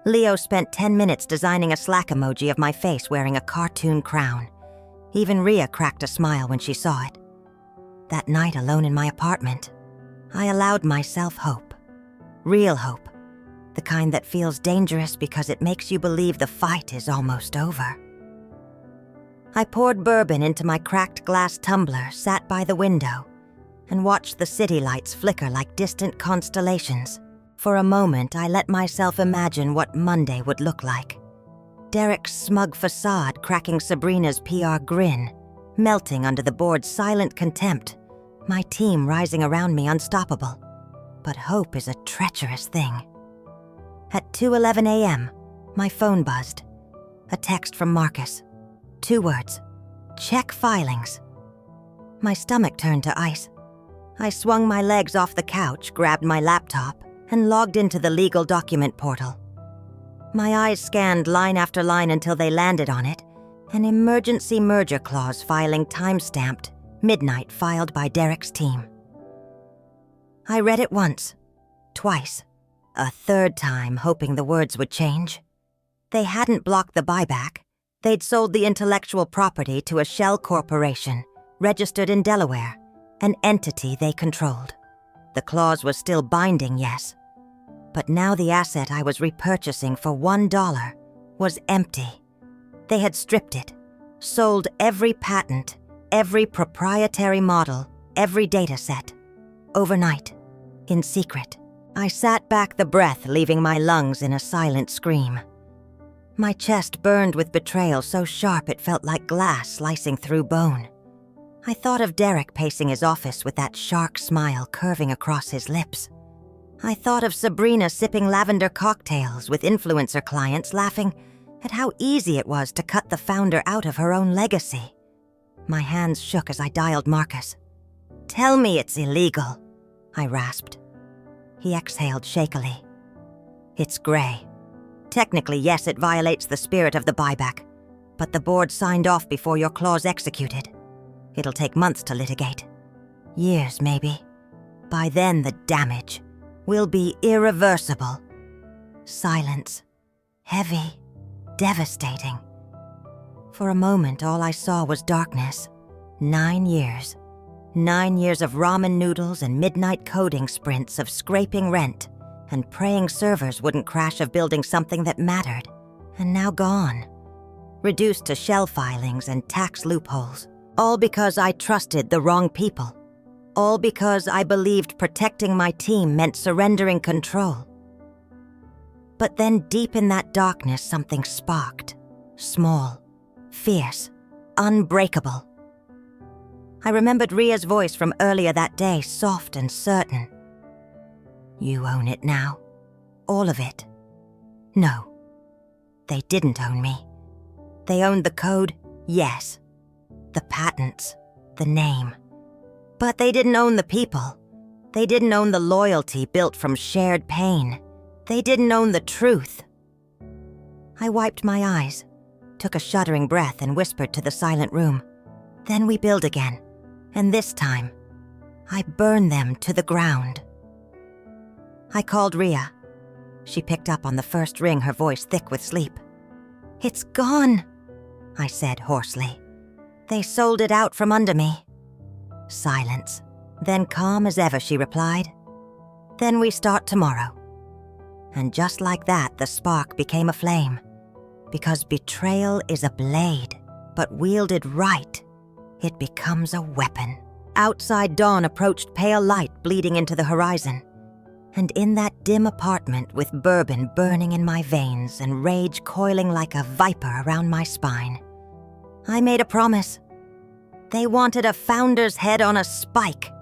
Speaker 1: Leo spent 10 minutes designing a Slack emoji of my face wearing a cartoon crown. Even Rhea cracked a smile when she saw it. That night alone in my apartment, I allowed myself hope. Real hope. The kind that feels dangerous because it makes you believe the fight is almost over. I poured bourbon into my cracked glass tumbler, sat by the window, and watched the city lights flicker like distant constellations. For a moment, I let myself imagine what Monday would look like. Derek's smug facade cracking Sabrina's PR grin, melting under the board's silent contempt, my team rising around me unstoppable. But hope is a treacherous thing. At 2:11 a.m., my phone buzzed. A text from Marcus. 2 words. Check filings. My stomach turned to ice. I swung my legs off the couch, grabbed my laptop, and logged into the legal document portal. My eyes scanned line after line until they landed on it, an emergency merger clause filing time-stamped, midnight filed by Derek's team. I read it once, twice, a third time hoping the words would change. They hadn't blocked the buyback. They'd sold the intellectual property to a shell corporation, registered in Delaware, an entity they controlled. The clause was still binding, yes. But now the asset I was repurchasing for $1 was empty. They had stripped it, sold every patent, every proprietary model, every data set. Overnight, in secret, I sat back the breath, leaving my lungs in a silent scream. My chest burned with betrayal so sharp it felt like glass slicing through bone. I thought of Derek pacing his office with that shark smile curving across his lips. I thought of Sabrina sipping lavender cocktails with influencer clients laughing at how easy it was to cut the founder out of her own legacy. My hands shook as I dialed Marcus. "Tell me it's illegal," I rasped. He exhaled shakily. "It's gray. Technically, yes, it violates the spirit of the buyback, but the board signed off before your clause executed. It'll take months to litigate. Years, maybe. By then, the damage will be irreversible." Silence. Heavy. Devastating. For a moment, all I saw was darkness. 9 years. 9 years of ramen noodles and midnight coding sprints of scraping rent and praying servers wouldn't crash of building something that mattered. And now gone. Reduced to shell filings and tax loopholes. All because I trusted the wrong people. All because I believed protecting my team meant surrendering control. But then deep in that darkness, something sparked. Small, fierce, unbreakable. I remembered Ria's voice from earlier that day, soft and certain. "You own it now. All of it." No. They didn't own me. They owned the code, yes. The patents, the name. But they didn't own the people. They didn't own the loyalty built from shared pain. They didn't own the truth. I wiped my eyes, took a shuddering breath and whispered to the silent room. Then we build again. And this time, I burn them to the ground. I called Ria. She picked up on the first ring, her voice thick with sleep. "It's gone," I said hoarsely. "They sold it out from under me." Silence. Then calm as ever, she replied. "Then we start tomorrow." And just like that, the spark became a flame. Because betrayal is a blade, but wielded right, it becomes a weapon. Outside dawn approached pale light bleeding into the horizon. And in that dim apartment with bourbon burning in my veins and rage coiling like a viper around my spine, I made a promise. They wanted a founder's head on a spike.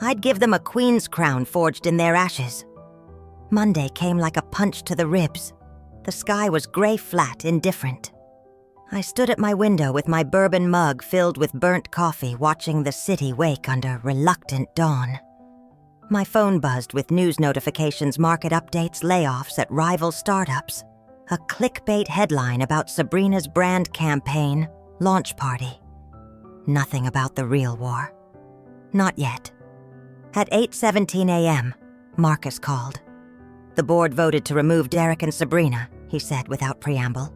Speaker 1: I'd give them a queen's crown forged in their ashes. Monday came like a punch to the ribs. The sky was gray flat, indifferent. I stood at my window with my bourbon mug filled with burnt coffee, watching the city wake under reluctant dawn. My phone buzzed with news notifications, market updates, layoffs at rival startups. A clickbait headline about Sabrina's brand campaign, launch party. Nothing about the real war. Not yet. At 8:17 a.m., Marcus called. The board voted to remove Derek and Sabrina, he said without preamble.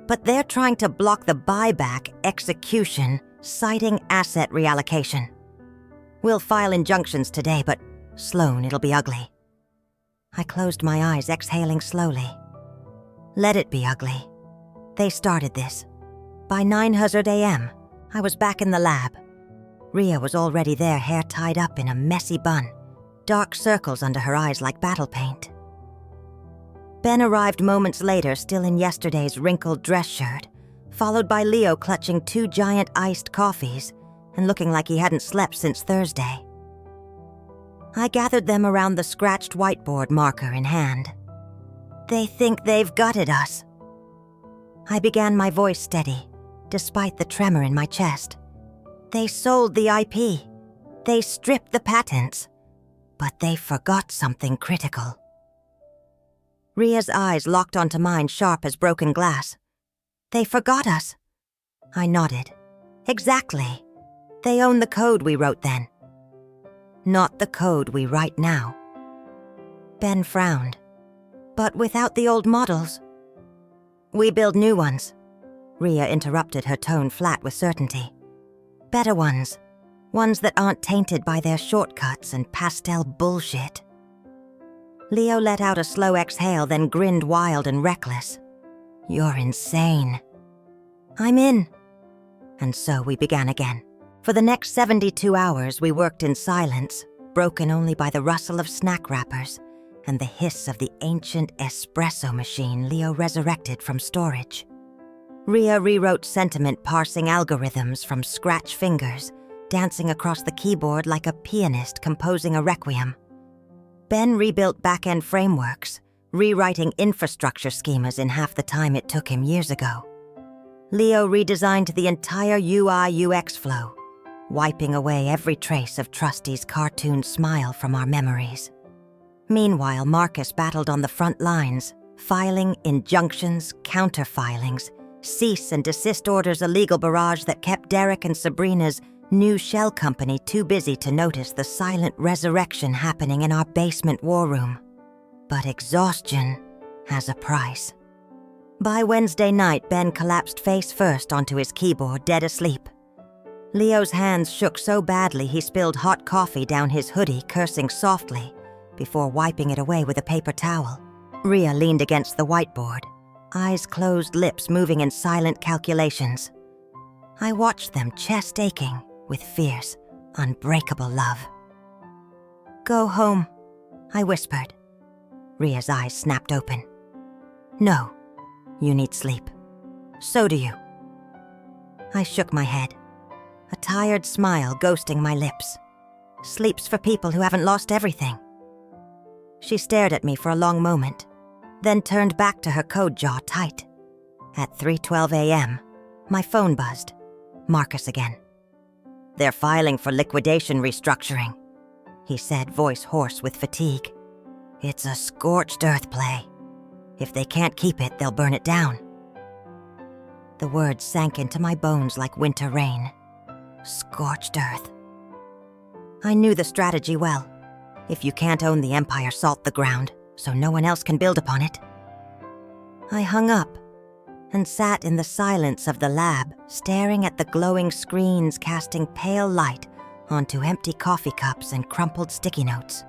Speaker 1: But they're trying to block the buyback execution, citing asset reallocation. We'll file injunctions today, but Sloan, it'll be ugly. I closed my eyes, exhaling slowly. Let it be ugly. They started this. By 9:00 a.m., I was back in the lab. Rhea was already there, hair tied up in a messy bun, dark circles under her eyes like battle paint. Ben arrived moments later, still in yesterday's wrinkled dress shirt, followed by Leo clutching 2 giant iced coffees and looking like he hadn't slept since Thursday. I gathered them around the scratched whiteboard, marker in hand. They think they've gutted us. I began, my voice steady, despite the tremor in my chest. They sold the IP. They stripped the patents. But they forgot something critical. Rhea's eyes locked onto mine, sharp as broken glass. They forgot us. I nodded. Exactly. They own the code we wrote then. Not the code we write now. Ben frowned. But without the old models. We build new ones. Rhea interrupted, her tone flat with certainty. Better ones. Ones that aren't tainted by their shortcuts and pastel bullshit. Leo let out a slow exhale, then grinned wild and reckless. You're insane. I'm in. And so we began again. For the next 72 hours, we worked in silence, broken only by the rustle of snack wrappers and the hiss of the ancient espresso machine Leo resurrected from storage. Rhea rewrote sentiment, parsing algorithms from scratch fingers, dancing across the keyboard like a pianist composing a requiem. Ben rebuilt back-end frameworks, rewriting infrastructure schemas in half the time it took him years ago. Leo redesigned the entire UI/UX flow, wiping away every trace of Trusty's cartoon smile from our memories. Meanwhile, Marcus battled on the front lines, filing injunctions, counter-filings, cease and desist orders, a legal barrage that kept Derek and Sabrina's new shell company too busy to notice the silent resurrection happening in our basement war room. But exhaustion has a price. By Wednesday night, Ben collapsed face first onto his keyboard, dead asleep. Leo's hands shook so badly he spilled hot coffee down his hoodie, cursing softly, before wiping it away with a paper towel. Rhea leaned against the whiteboard, eyes closed, lips moving in silent calculations. I watched them, chest aching with fierce, unbreakable love. Go home, I whispered. Rhea's eyes snapped open. No, you need sleep. So do you. I shook my head, a tired smile ghosting my lips. Sleep's for people who haven't lost everything. She stared at me for a long moment, then turned back to her code, jaw tight. At 3:12 a.m., my phone buzzed. Marcus again. They're filing for liquidation restructuring, he said, voice hoarse with fatigue. It's a scorched earth play. If they can't keep it, they'll burn it down. The words sank into my bones like winter rain. Scorched earth. I knew the strategy well. If you can't own the empire, salt the ground, so no one else can build upon it. I hung up and sat in the silence of the lab, staring at the glowing screens casting pale light onto empty coffee cups and crumpled sticky notes.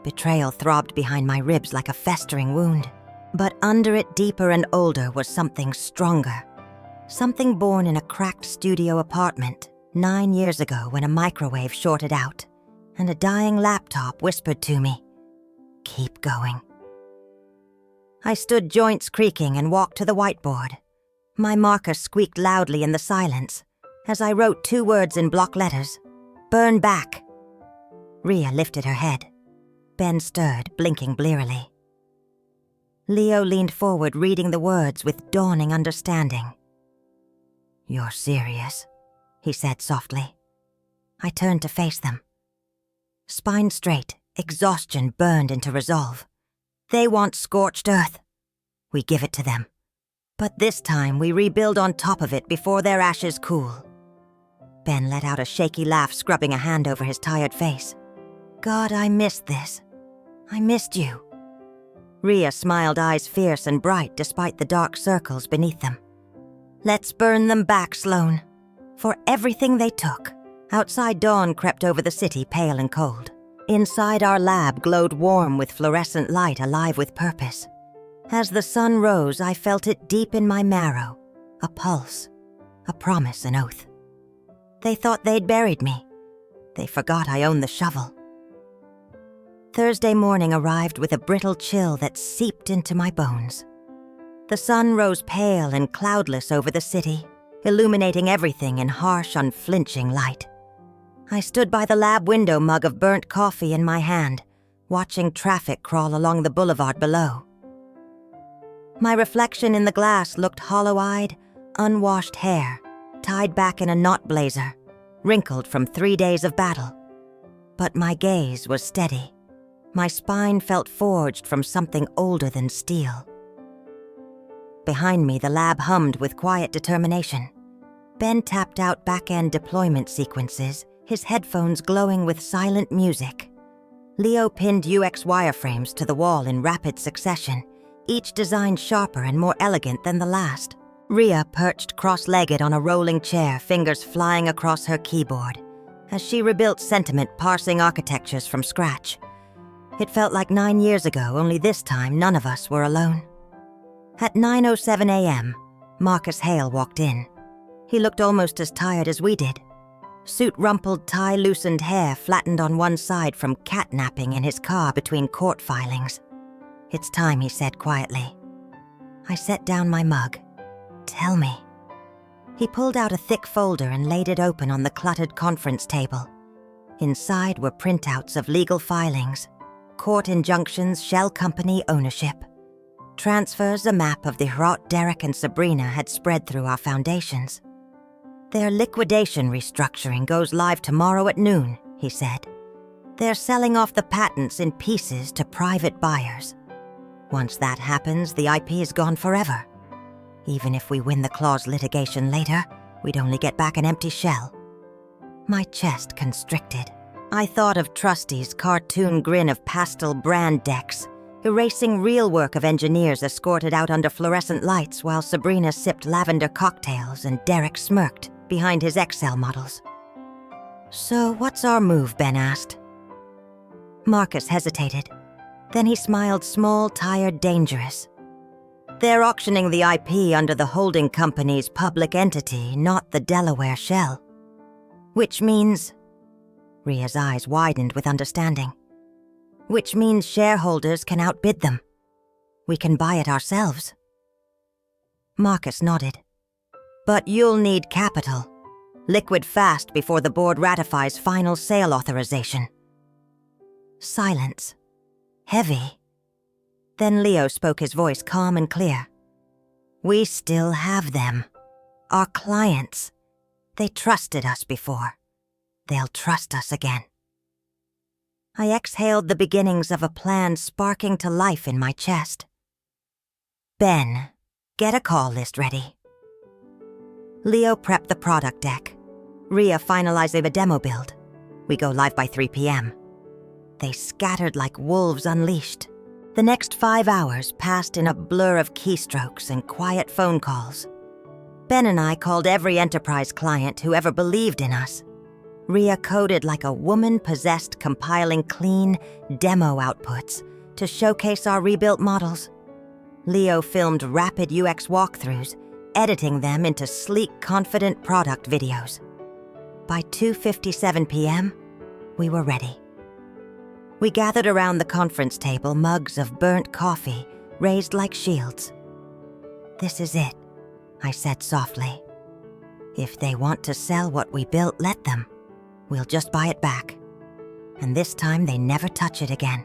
Speaker 1: Betrayal throbbed behind my ribs like a festering wound, but under it, deeper and older, was something stronger. Something born in a cracked studio apartment 9 years ago when a microwave shorted out, and a dying laptop whispered to me, "Keep going." I stood, joints creaking, and walked to the whiteboard. My marker squeaked loudly in the silence as I wrote 2 words in block letters. Burn back. Rhea lifted her head. Ben stirred, blinking blearily. Leo leaned forward, reading the words with dawning understanding. You're serious, he said softly. I turned to face them. Spine straight, exhaustion burned into resolve. They want scorched earth. We give it to them. But this time we rebuild on top of it before their ashes cool. Ben let out a shaky laugh, scrubbing a hand over his tired face. God, I missed this. I missed you. Rhea smiled, eyes fierce and bright despite the dark circles beneath them. Let's burn them back, Sloan. For everything they took, Outside, dawn crept over the city, pale and cold. Inside, our lab glowed warm with fluorescent light, alive with purpose. As the sun rose, I felt it deep in my marrow, a pulse, a promise, an oath. They thought they'd buried me. They forgot I owned the shovel. Thursday morning arrived with a brittle chill that seeped into my bones. The sun rose pale and cloudless over the city, illuminating everything in harsh, unflinching light. I stood by the lab window, mug of burnt coffee in my hand, watching traffic crawl along the boulevard below. My reflection in the glass looked hollow-eyed, unwashed hair, tied back in a knot blazer, wrinkled from 3 days of battle. But my gaze was steady. My spine felt forged from something older than steel. Behind me, the lab hummed with quiet determination. Ben tapped out back-end deployment sequences, his headphones glowing with silent music. Leo pinned UX wireframes to the wall in rapid succession, each designed sharper and more elegant than the last. Rhea perched cross-legged on a rolling chair, fingers flying across her keyboard, as she rebuilt Sentiment, parsing architectures from scratch. It felt like 9 years ago, only this time none of us were alone. At 9:07 a.m., Marcus Hale walked in. He looked almost as tired as we did. Suit-rumpled, tie-loosened hair flattened on one side from catnapping in his car between court filings. "It's time," he said quietly. I set down my mug. "Tell me." He pulled out a thick folder and laid it open on the cluttered conference table. Inside were printouts of legal filings, court injunctions, shell company ownership. Transfers, a map of the Hrot, Derek, and Sabrina had spread through our foundations. "Their liquidation restructuring goes live tomorrow at noon," he said. "They're selling off the patents in pieces to private buyers. Once that happens, the IP is gone forever. Even if we win the clause litigation later, we'd only get back an empty shell." My chest constricted. I thought of Trusty's cartoon grin of pastel brand decks, erasing real work of engineers escorted out under fluorescent lights while Sabrina sipped lavender cocktails and Derek smirked behind his Excel models. "So what's our move?" Ben asked. Marcus hesitated. Then he smiled, small, tired, dangerous. "They're auctioning the IP under the holding company's public entity, not the Delaware shell. Which means..." Rhea's eyes widened with understanding. "Which means shareholders can outbid them. We can buy it ourselves." Marcus nodded. "But you'll need capital. Liquid fast before the board ratifies final sale authorization." Silence. Heavy. Then Leo spoke, his voice calm and clear. "We still have them. Our clients. They trusted us before. They'll trust us again." I exhaled the beginnings of a plan sparking to life in my chest. "Ben, get a call list ready." Leo prepped the product deck. Rhea finalized a demo build. We go live by 3 p.m. They scattered like wolves unleashed. The next 5 hours passed in a blur of keystrokes and quiet phone calls. Ben and I called every enterprise client who ever believed in us. Rhea coded like a woman possessed, compiling clean demo outputs to showcase our rebuilt models. Leo filmed rapid UX walkthroughs, editing them into sleek, confident product videos. By 2:57 p.m., we were ready. We gathered around the conference table, mugs of burnt coffee raised like shields. "This is it," I said softly. "If they want to sell what we built, let them. We'll just buy it back. And this time they never touch it again."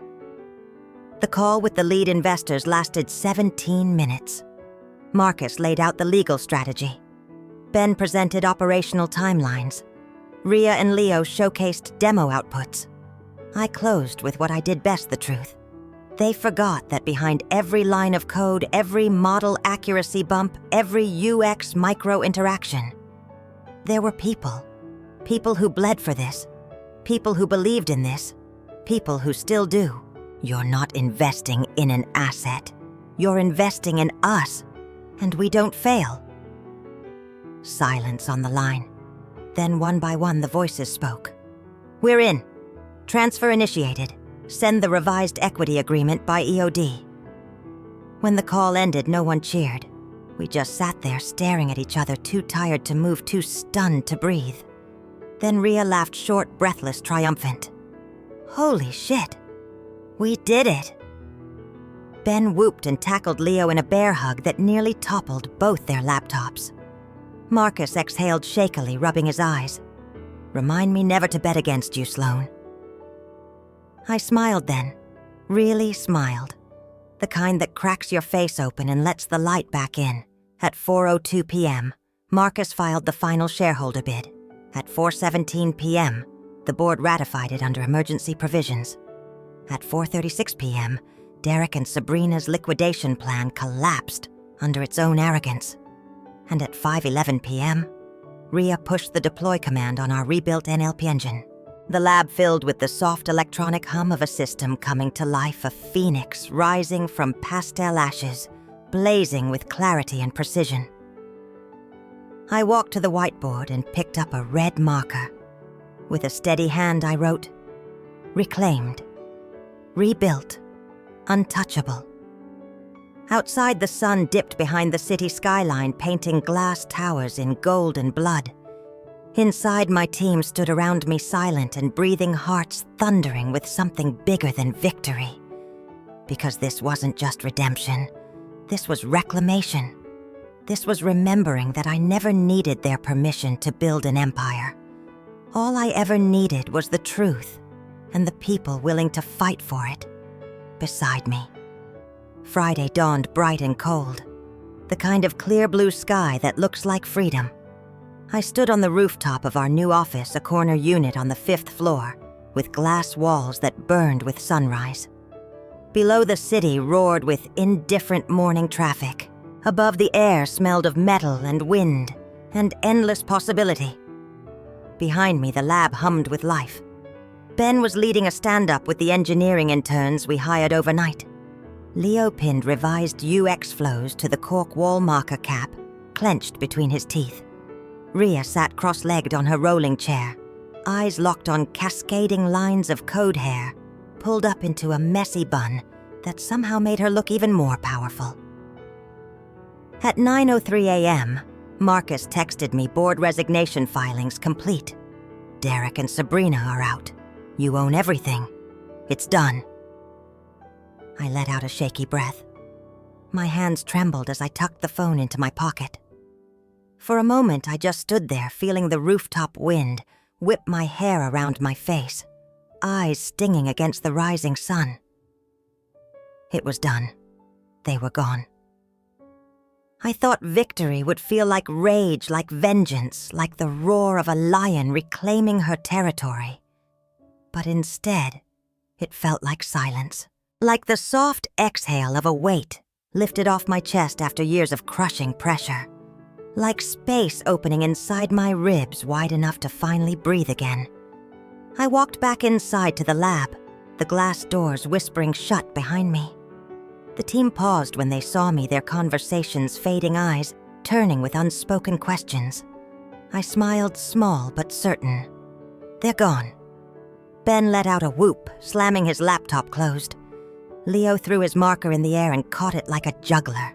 Speaker 1: The call with the lead investors lasted 17 minutes. Marcus laid out the legal strategy. Ben presented operational timelines. Rhea and Leo showcased demo outputs. I closed with what I did best, the truth. They forgot that behind every line of code, every model accuracy bump, every UX micro-interaction, there were people. People who bled for this. People who believed in this. People who still do. You're not investing in an asset. You're investing in us. And we don't fail. Silence on the line. Then one by one the voices spoke. "We're in. Transfer initiated. Send the revised equity agreement by EOD." When the call ended, no one cheered. We just sat there staring at each other, too tired to move, too stunned to breathe. Then Rhea laughed short, breathless, triumphant. "Holy shit. We did it." Ben whooped and tackled Leo in a bear hug that nearly toppled both their laptops. Marcus exhaled shakily, rubbing his eyes. "Remind me never to bet against you, Sloane." I smiled then. Really smiled. The kind that cracks your face open and lets the light back in. At 4:02 p.m., Marcus filed the final shareholder bid. At 4:17 p.m., the board ratified it under emergency provisions. At 4:36 p.m., Derek and Sabrina's liquidation plan collapsed under its own arrogance. And at 5:11 p.m., Rhea pushed the deploy command on our rebuilt NLP engine. The lab filled with the soft electronic hum of a system coming to life, a phoenix rising from pastel ashes, blazing with clarity and precision. I walked to the whiteboard and picked up a red marker. With a steady hand, I wrote, "Reclaimed, rebuilt, untouchable." Outside, the sun dipped behind the city skyline, painting glass towers in gold and blood. Inside, my team stood around me, silent and breathing, hearts thundering with something bigger than victory. Because this wasn't just redemption. This was reclamation. This was remembering that I never needed their permission to build an empire. All I ever needed was the truth and the people willing to fight for it beside me. Friday dawned bright and cold, the kind of clear blue sky that looks like freedom. I stood on the rooftop of our new office, a corner unit on the 5th floor, with glass walls that burned with sunrise. Below, the city roared with indifferent morning traffic. Above, the air smelled of metal and wind and endless possibility. Behind me, the lab hummed with life. Ben was leading a stand-up with the engineering interns we hired overnight. Leo pinned revised UX flows to the cork wall marker cap, clenched between his teeth. Rhea sat cross-legged on her rolling chair, eyes locked on cascading lines of code hair, pulled up into a messy bun that somehow made her look even more powerful. At 9:03 a.m., Marcus texted me board resignation filings complete. "Derek and Sabrina are out. You own everything. It's done." I let out a shaky breath. My hands trembled as I tucked the phone into my pocket. For a moment, I just stood there, feeling the rooftop wind whip my hair around my face, eyes stinging against the rising sun. It was done. They were gone. I thought victory would feel like rage, like vengeance, like the roar of a lion reclaiming her territory. But instead, it felt like silence, like the soft exhale of a weight lifted off my chest after years of crushing pressure. Like space opening inside my ribs wide enough to finally breathe again. I walked back inside to the lab, the glass doors whispering shut behind me. The team paused when they saw me, their conversations fading eyes turning with unspoken questions. I smiled, small but certain. They're gone. Ben let out a whoop, slamming his laptop closed. Leo threw his marker in the air and caught it like a juggler.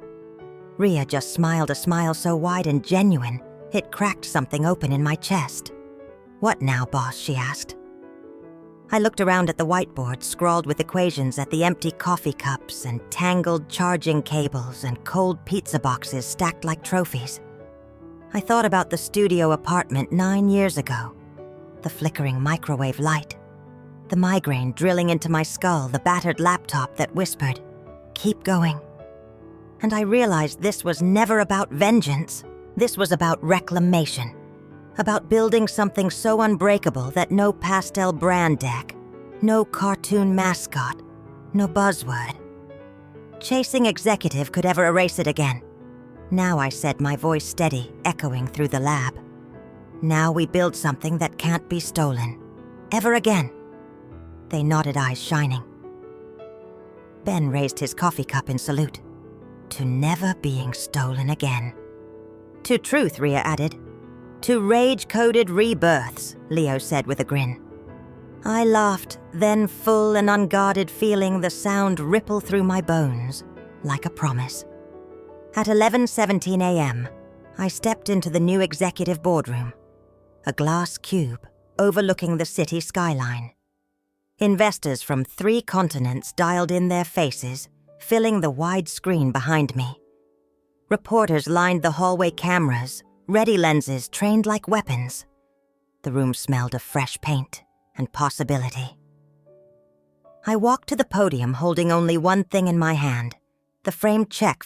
Speaker 1: Rhea just smiled a smile so wide and genuine, it cracked something open in my chest. "What now, boss?" she asked. I looked around at the whiteboard scrawled with equations at the empty coffee cups and tangled charging cables and cold pizza boxes stacked like trophies. I thought about the studio apartment 9 years ago, the flickering microwave light, the migraine drilling into my skull, the battered laptop that whispered, "Keep going." And I realized this was never about vengeance. This was about reclamation. About building something so unbreakable that no pastel brand deck, no cartoon mascot, no buzzword, chasing executive could ever erase it again. Now, I said, my voice steady, echoing through the lab. Now we build something that can't be stolen. Ever again. They nodded, eyes shining. Ben raised his coffee cup in salute. "To never being stolen again." "To truth," Rhea added. To rage-coded rebirths, Leo said with a grin. I laughed, then full and unguarded feeling the sound ripple through my bones, like a promise. At 11:17 a.m., I stepped into the new executive boardroom, a glass cube overlooking the city skyline. Investors from 3 continents dialed in their faces, filling the wide screen behind me. Reporters lined the hallway cameras, ready lenses trained like weapons. The room smelled of fresh paint and possibility. I walked to the podium holding only one thing in my hand, the framed check